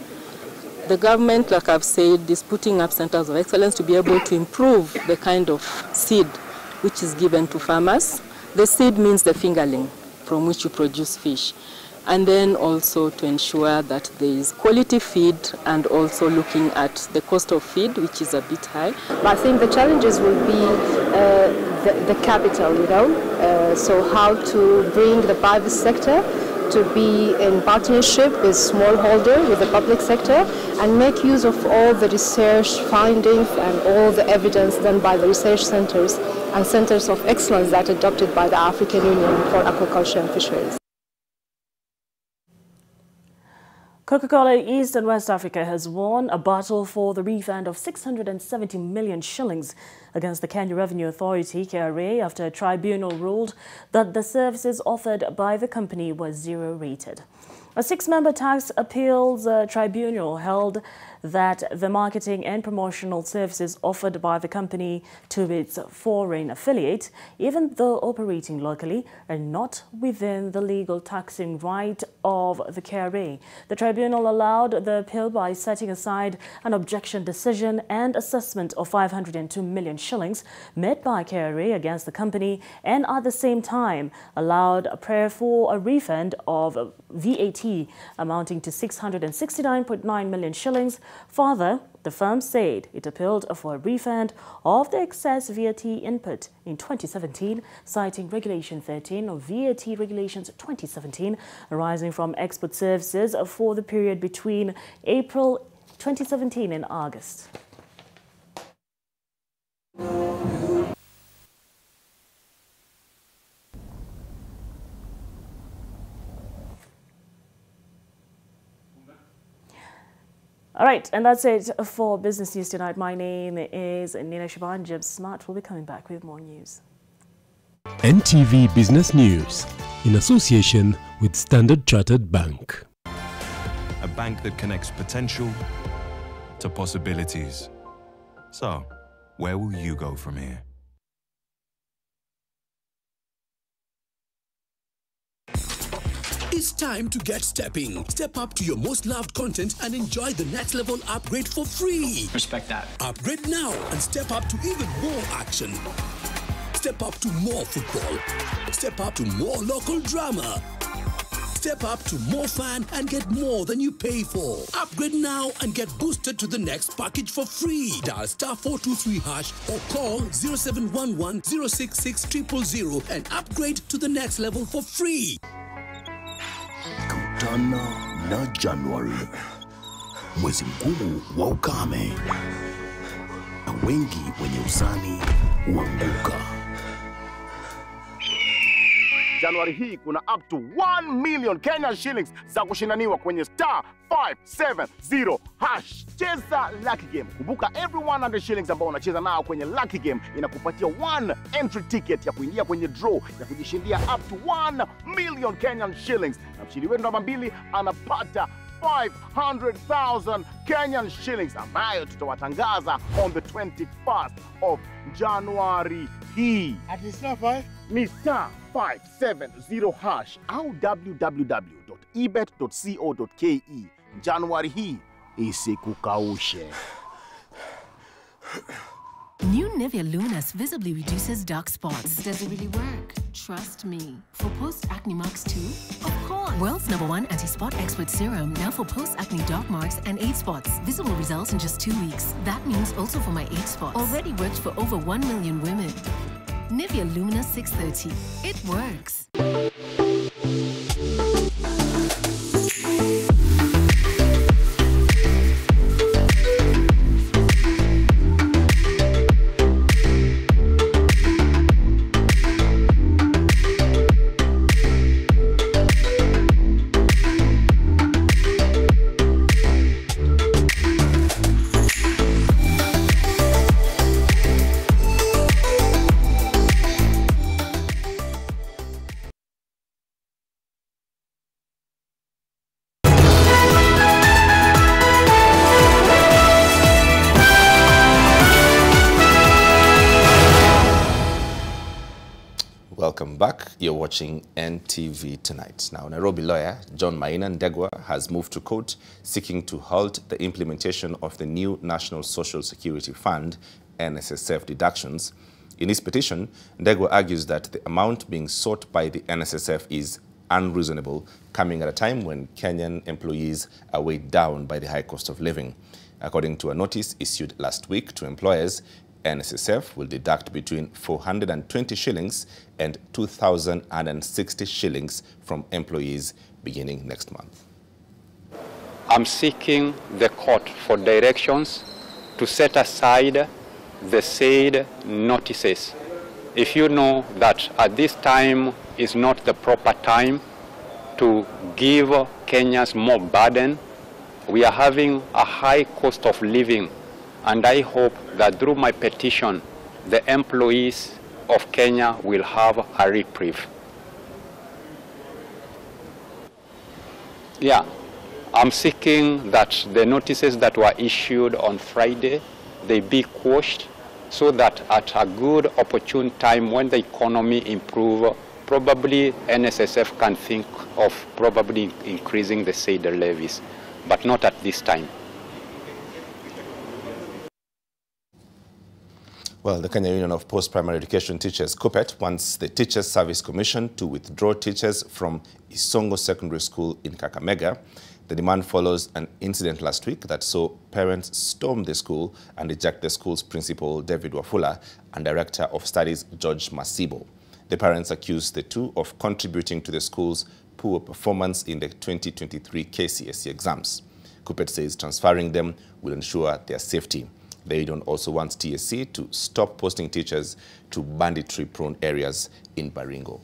The government, like I've said, is putting up centers of excellence to be able to improve the kind of seed which is given to farmers. The seed means the fingerling from which you produce fish. And then also to ensure that there is quality feed and also looking at the cost of feed, which is a bit high. But I think the challenges will be the capital, so how to bring the private sector to be in partnership with smallholder, with the public sector, and make use of all the research findings and all the evidence done by the research centers and centers of excellence that are adopted by the African Union for Aquaculture and Fisheries. CocaCola East and West Africa has won a battle for the refund of 670 million shillings against the Kenya Revenue Authority, KRA, after a tribunal ruled that the services offered by the company were zero-rated. A 6-member tax appeals tribunal held that the marketing and promotional services offered by the company to its foreign affiliate, even though operating locally, are not within the legal taxing right of the KRA. The tribunal allowed the appeal by setting aside an objection decision and assessment of 502 million shillings made by KRA against the company, and at the same time allowed a prayer for a refund of VAT amounting to 669.9 million shillings. Further, the firm said it appealed for a refund of the excess VAT input in 2017, citing Regulation 13 of VAT Regulations 2017 arising from export services for the period between April 2017 and August. All right, and that's it for Business News Tonight. My name is Nina Shaban. Jim Smart will be coming back with more news. NTV Business News, in association with Standard Chartered Bank. A bank that connects potential to possibilities. So, where will you go from here? It's time to get stepping. Step up to your most loved content and enjoy the next level upgrade for free. Respect that. Upgrade now and step up to even more action. Step up to more football. Step up to more local drama. Step up to more fun and get more than you pay for. Upgrade now and get boosted to the next package for free. Dial *423# or call 0711 066 000 and upgrade to the next level for free. Kutana na Januari, mwezi mkuu wa ukame, na wengi wenye uzani huanguka. Januari hii kuna up to 1 million Kenyan shillings za kushindaniwa kwenye *570#. Cheza Lucky Game. Kumbuka every 100 shillings ambao unacheza nao kwenye Lucky Game inakupatia 1 entry ticket ya kuingia kwenye draw ya kujishindia up to 1 million Kenyan shillings. Na mshindi wetu namba 2 anapata 500,000 Kenyan shillings ambayo tutawatangaza on the 21st of January hii. At least not 5? Ni *570# au www.ebet.co.ke. Januari hii isikukaushe. New Nivea Luminous visibly reduces dark spots. Does it really work? Trust me. For post-acne marks too? Of course. World's #1 anti-spot expert serum, now for post-acne dark marks and age spots. Visible results in just 2 weeks. That means also for my age spots. Already worked for over 1 million women. Nivea Luminous 630. It works. Welcome back. You're watching NTV Tonight. Now, Nairobi lawyer John Maina Ndegwa has moved to court seeking to halt the implementation of the new National Social Security Fund, NSSF deductions. In his petition, Ndegwa argues that the amount being sought by the NSSF is unreasonable, coming at a time when Kenyan employees are weighed down by the high cost of living. According to a notice issued last week to employers, NSSF will deduct between 420 shillings and 2,060 shillings from employees beginning next month. I'm seeking the court for directions to set aside the said notices. If you know that at this time is not the proper time to give Kenyans more burden, we are having a high cost of living, and I hope that through my petition, the employees of Kenya will have a reprieve. Yeah, I'm seeking that the notices that were issued on Friday, they be quashed so that at a good opportune time when the economy improves, probably NSSF can think of probably increasing the said levies, but not at this time. Well, the Kenya Union of Post-Primary Education Teachers, COPET, wants the Teachers Service Commission to withdraw teachers from Isongo Secondary School in Kakamega. The demand follows an incident last week that saw parents storm the school and eject the school's principal, David Wafula, and Director of Studies, George Masibo. The parents accused the two of contributing to the school's poor performance in the 2023 KCSE exams. COPET says transferring them will ensure their safety. The union also wants TSC to stop posting teachers to banditry-prone areas in Baringo.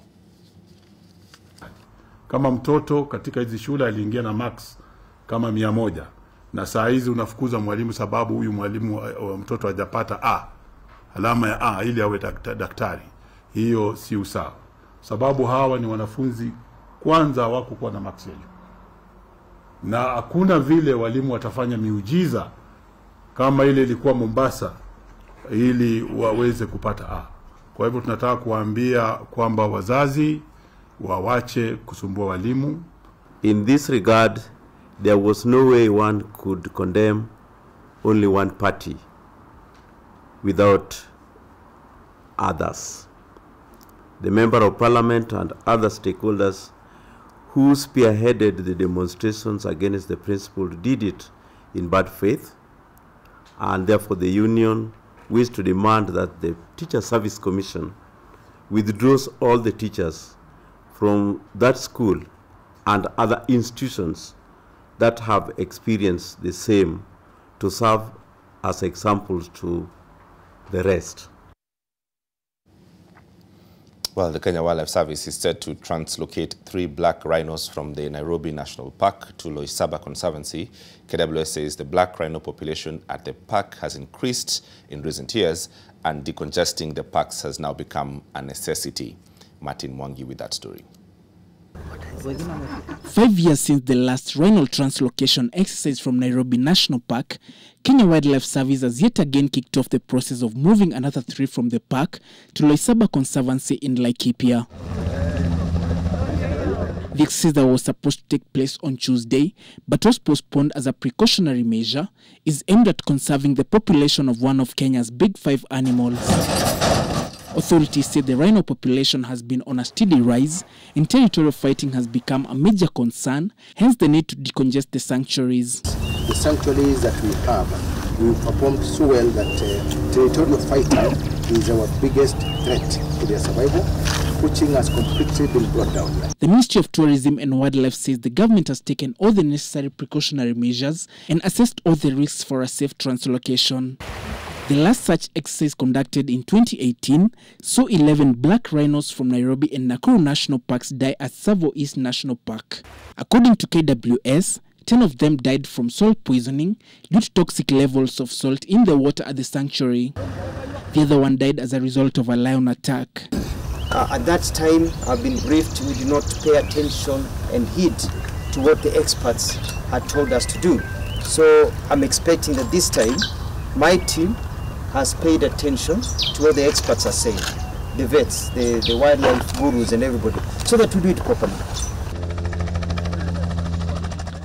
Kama mtoto katika hizi shule aliingia na max kama 100 na saa hizi unafukuza mwalimu sababu huyu mwalimu mtoto hajapata alama ya A ili awe daktari, hiyo si usawa. Sababu hawa ni wanafunzi kwanza wako kwa na max yao, na hakuna vile walimu watafanya miujiza kama ile ilikuwa Mombasa ili waweze kupata A. Kwa hivyo tunataka kuambia kwamba wazazi wawache kusumbua walimu. In this regard, there was no way one could condemn only one party without others. The Member of Parliament and other stakeholders who spearheaded the demonstrations against the principal did it in bad faith, and therefore the union wished to demand that the Teacher Service Commission withdraws all the teachers from that school and other institutions that have experienced the same to serve as examples to the rest. Well, the Kenya Wildlife Service is set to translocate 3 black rhinos from the Nairobi National Park to Loisaba Conservancy. KWS says the black rhino population at the park has increased in recent years, and decongesting the parks has now become a necessity. Martin Mwangi with that story. 5 years since the last rhino translocation exercise from Nairobi National Park, Kenya Wildlife Service has yet again kicked off the process of moving another 3 from the park to Loisaba Conservancy in Laikipia. The exercise that was supposed to take place on Tuesday, but was postponed as a precautionary measure, is aimed at conserving the population of one of Kenya's big 5 animals. Authorities say the rhino population has been on a steady rise and territorial fighting has become a major concern, hence the need to decongest the sanctuaries. The sanctuaries that we have, we've performed so well that territorial fighting is our biggest threat to their survival. Poaching has completely been brought down. The Ministry of Tourism and Wildlife says the government has taken all the necessary precautionary measures and assessed all the risks for a safe translocation. The last such exercise conducted in 2018 saw 11 black rhinos from Nairobi and Nakuru National Parks die at Tsavo East National Park. According to KWS, 10 of them died from salt poisoning due to toxic levels of salt in the water at the sanctuary. The other one died as a result of a lion attack. At that time, I've been briefed, we did not pay attention and heed to what the experts had told us to do. So I'm expecting that this time, my team has paid attention to what the experts are saying, the vets, the wildlife gurus and everybody, so that we do it properly.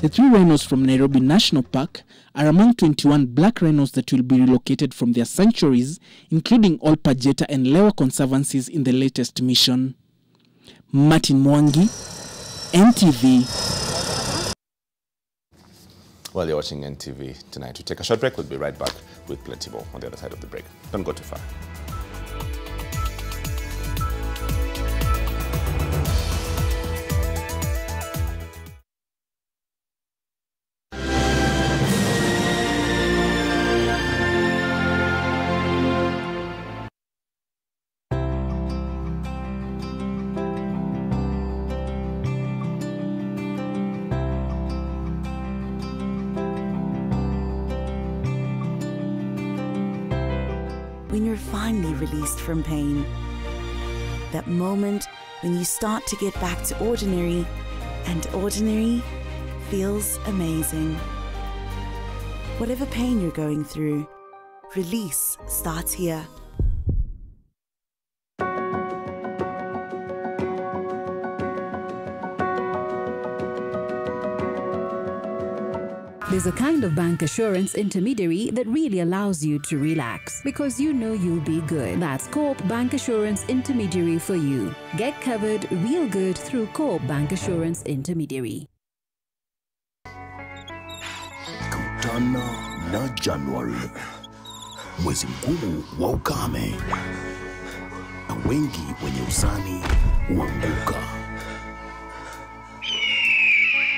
The 3 rhinos from Nairobi National Park are among 21 black rhinos that will be relocated from their sanctuaries, including all Pajeta and Lewa conservancies in the latest mission. Martin Mwangi, NTV. Well, you're watching NTV Tonight. We take a short break. We'll be right back with plenty more on the other side of the break. Don't go too far. When you're finally released from pain. That moment when you start to get back to ordinary, and ordinary feels amazing. Whatever pain you're going through, release starts here. There's a kind of bank assurance intermediary that really allows you to relax because you know you'll be good. That's Coop Bank Assurance Intermediary for you. Get covered real good through Coop Bank Assurance Intermediary. Kutana na Januari, mwezi mgumu wa ukame, na wengi wenye usani huanguka.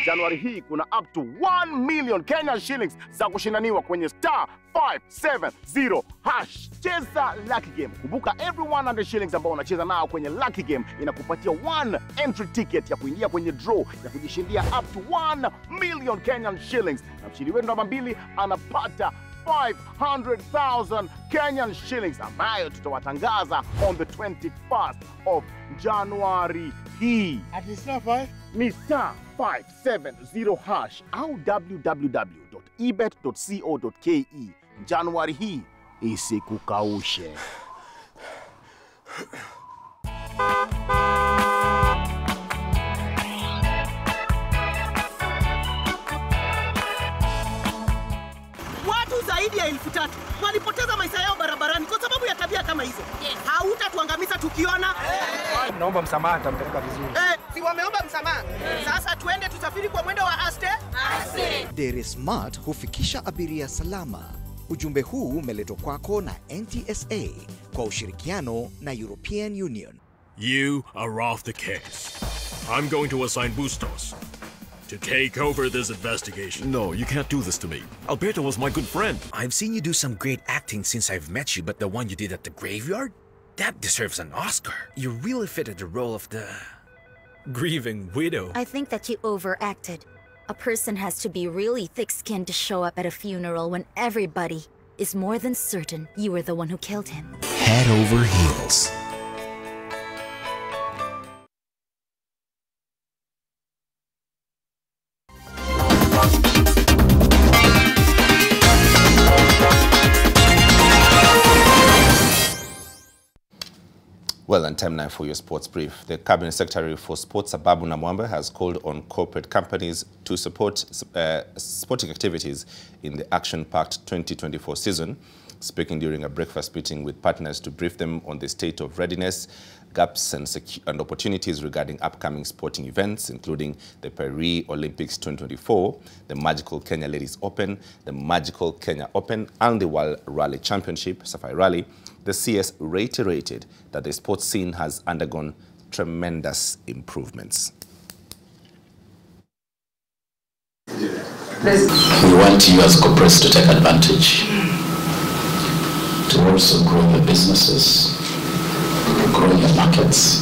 Januari hii kuna up to 1 million Kenyan shillings za kushindaniwa kwenye star 570 hash. Cheza Lucky Game. Kumbuka every 100 shillings ambao unacheza nao kwenye Lucky Game inakupatia 1 entry ticket ya kuingia kwenye draw ya kujishindia up to 1 million Kenyan shillings. Na mshindi wetu namba 2 anapata 500,000 Kenyan shillings ambayo tutawatangaza on the 21st of January hii. At least star 5 ni star 570 hash au www.ebet.co.ke. Januari hii isikukaushe. Watu zaidi ya 3,000 walipoteza maisha yao barabarani kwa sababu ya tabia kama hizo. Hautatuangamiza tukiona. Naomba msamaha, nitampeleka vizuri. Si wameomba msamaha. Sasa tuende tusafiri kwa mwendo wa aste. Dere Smart hufikisha abiria salama. Ujumbe huu umeletwa kwako na NTSA kwa ushirikiano na European Union. You are off the case. I'm going to assign Bustos to take over this investigation. No, you can't do this to me. Alberto was my good friend. I've seen you do some great acting since I've met you, but the one you did at the graveyard? That deserves an Oscar. You really fitted the role of the grieving widow. I think that you overacted. A person has to be really thick-skinned to show up at a funeral when everybody is more than certain you were the one who killed him. Head over heels. Well, and time now for your sports brief. The Cabinet Secretary for Sports, Ababu Namwamba, has called on corporate companies to support sporting activities in the action-packed 2024 season. Speaking during a breakfast meeting with partners to brief them on the state of readiness, gaps and opportunities regarding upcoming sporting events, including the Paris Olympics 2024, the Magical Kenya Ladies Open, the Magical Kenya Open, and the World Rally Championship, Safari Rally, the CS reiterated that the sports scene has undergone tremendous improvements. We want you as corporates to take advantage, to also grow your businesses, grow your markets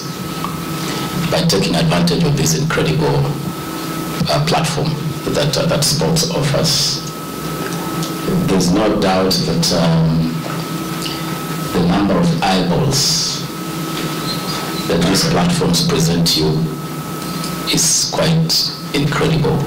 by taking advantage of this incredible platform that sports offers. There's no doubt that the number of eyeballs that these platforms present you is quite incredible.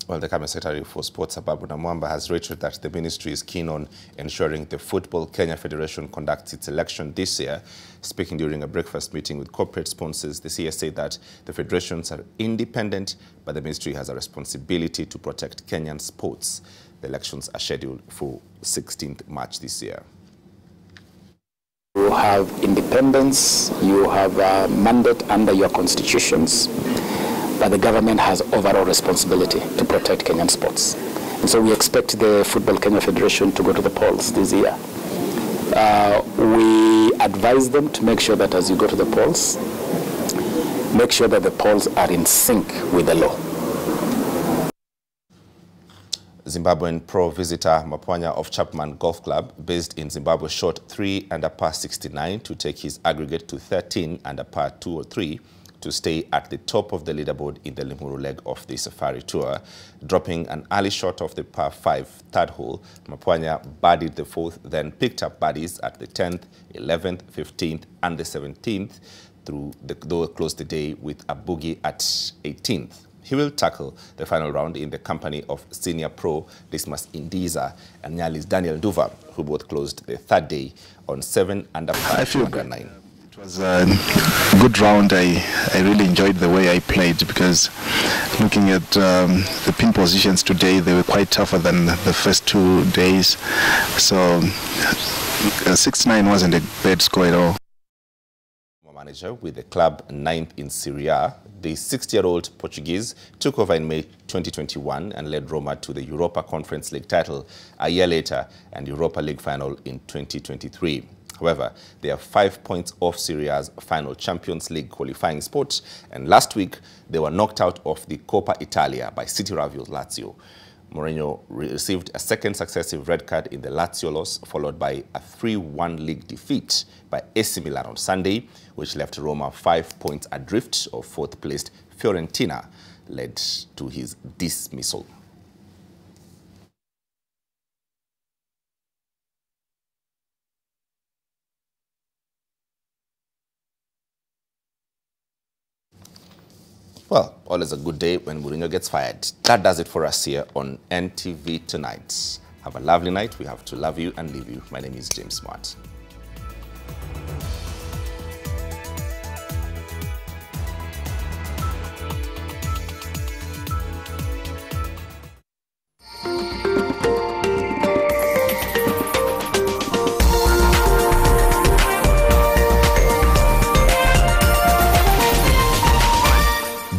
Well, the Cabinet Secretary for Sports, Ababu Namwamba, has reiterated that the ministry is keen on ensuring the Football Kenya Federation conducts its election this year. Speaking during a breakfast meeting with corporate sponsors, the CS said that the federations are independent, but the ministry has a responsibility to protect Kenyan sports. The elections are scheduled for 16th March this year. You have independence, you have a mandate under your constitutions, but the government has overall responsibility to protect Kenyan sports. And so we expect the Football Kenya Federation to go to the polls this year. We advise them to make sure that as you go to the polls, make sure that the polls are in sync with the law. Zimbabwean pro visitor Mapwanya of Chapman Golf Club, based in Zimbabwe, shot 3 under par 69 to take his aggregate to 13 under par 203 to stay at the top of the leaderboard in the Limuru leg of the Safari Tour. Dropping an early shot of the par 5 third hole, Mapwanya birdied the 4th, then picked up birdies at the 10th, 11th, 15th, and the 17th, though closed the day with a bogey at 18th. He will tackle the final round in the company of senior pro Dismas Indiza and Nyali's Daniel Duva, who both closed the third day on 7 under par 209. It was a good round. I really enjoyed the way I played, because looking at the pin positions today, they were quite tougher than the first 2 days. So 6-9 wasn't a bad score at all. Manager with the club 9th in Serie A, the 60-year-old Portuguese took over in May 2021 and led Roma to the Europa Conference League title a year later and Europa League final in 2023. However, they are 5 points off Serie A's final Champions League qualifying spot, and last week they were knocked out of the Coppa Italia by city rivals Lazio. Mourinho received a second successive red card in the Lazio loss, followed by a 3-1 league defeat by AC Milan on Sunday, which left Roma 5 points adrift of fourth-placed Fiorentina, led to his dismissal. Well, always a good day when Mourinho gets fired. That does it for us here on NTV Tonight. Have a lovely night. We have to love you and leave you. My name is James Smart.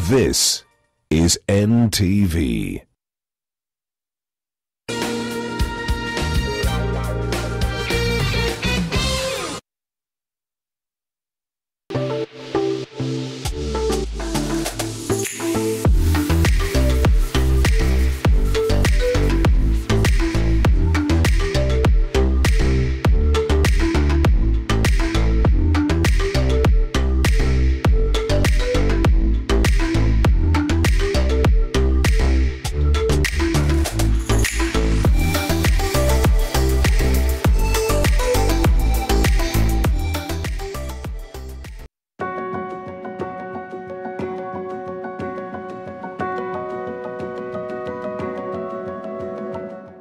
This is NTV.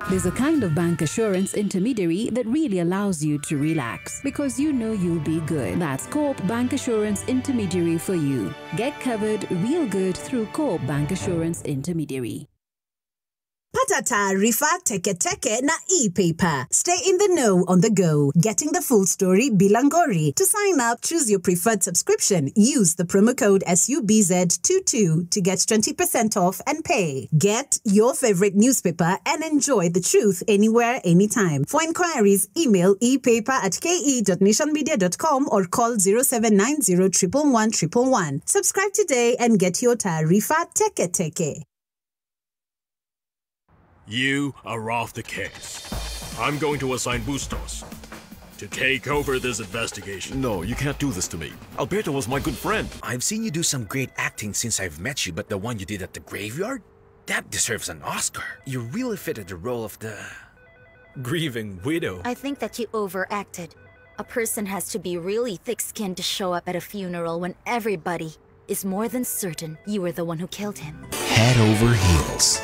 There's a kind of bank assurance intermediary that really allows you to relax because you know you'll be good. That's Coop Bank Assurance Intermediary for you. Get covered real good through Coop Bank Assurance Intermediary. Pata taarifa teke na e-paper. Stay in the know on the go. Getting the full story bilangori. To sign up, choose your preferred subscription. Use the promo code SUBZ22 to get 20% off and pay. Get your favorite newspaper and enjoy the truth anywhere, anytime. For inquiries, email epaper@ke.nationmedia.com or call 0790 111 111. Subscribe today and get your taarifa teke. You are off the case. I'm going to assign Bustos to take over this investigation. No, you can't do this to me. Alberto was my good friend. I've seen you do some great acting since I've met you, but the one you did at the graveyard? That deserves an Oscar. You really fitted the role of the grieving widow. I think that you overacted. A person has to be really thick-skinned to show up at a funeral when everybody is more than certain you were the one who killed him. Head over heels.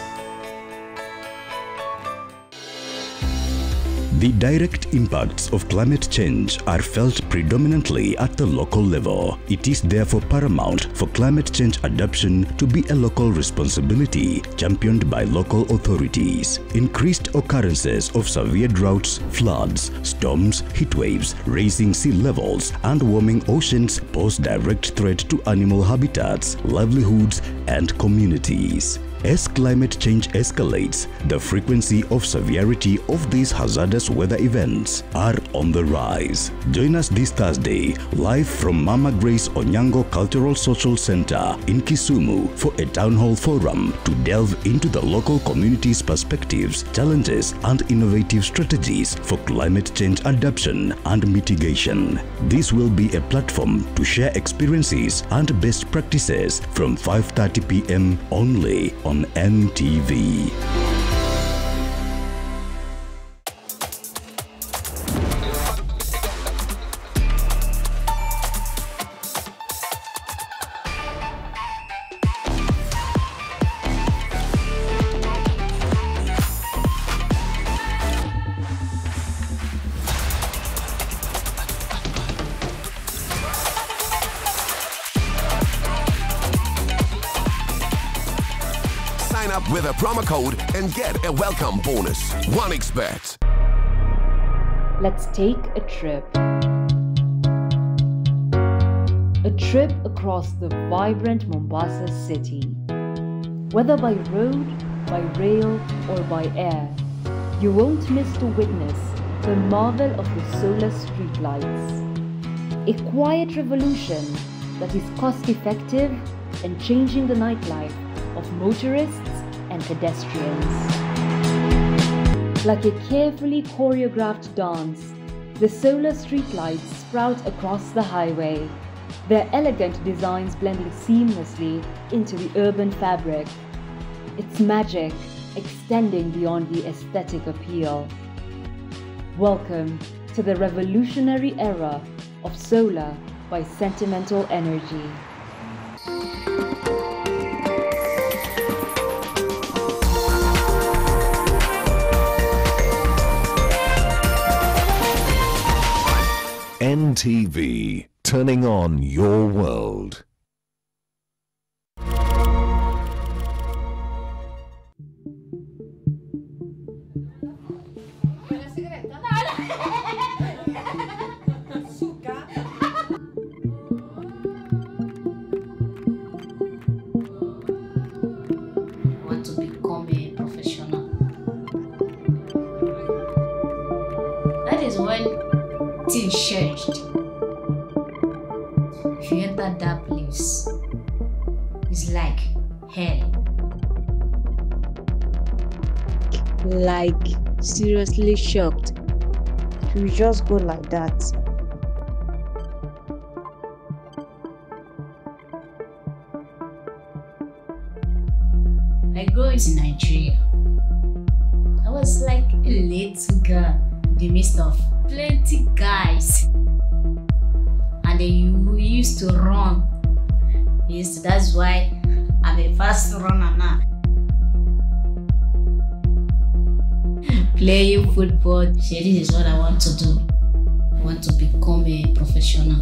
The direct impacts of climate change are felt predominantly at the local level. It is therefore paramount for climate change adaptation to be a local responsibility championed by local authorities. Increased occurrences of severe droughts, floods, storms, heat waves, rising sea levels, and warming oceans pose direct threat to animal habitats, livelihoods, and communities. As climate change escalates, the frequency of severity of these hazardous weather events are on the rise. Join us this Thursday, live from Mama Grace Onyango Cultural Social Center in Kisumu for a town hall forum to delve into the local community's perspectives, challenges, and innovative strategies for climate change adaptation and mitigation. This will be a platform to share experiences and best practices from 5:30 p.m. only on NTV. With a promo code and get a welcome bonus. OneXBet. Let's take a trip. A trip across the vibrant Mombasa city. Whether by road, by rail, or by air, you won't miss to witness the marvel of the solar streetlights. A quiet revolution that is cost-effective and changing the nightlife of motorists and pedestrians. Like a carefully choreographed dance, the solar streetlights sprout across the highway, their elegant designs blending seamlessly into the urban fabric. Its magic extending beyond the aesthetic appeal. Welcome to the revolutionary era of solar by Sentimental Energy. NTV, turning on your world. Want to become a professional. That is when things changed. If you enter that place, it's like hell. Like seriously shocked. You just go like that. I grew up in Nigeria. I was like a little girl in the midst of plenty guys, and then you used to run. Yes, that's why I'm a fast runner now. Playing football, this is what I want to do. I want to become a professional.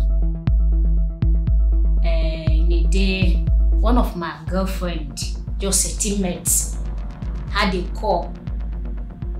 In a day, one of my girlfriends, just a teammate, had a call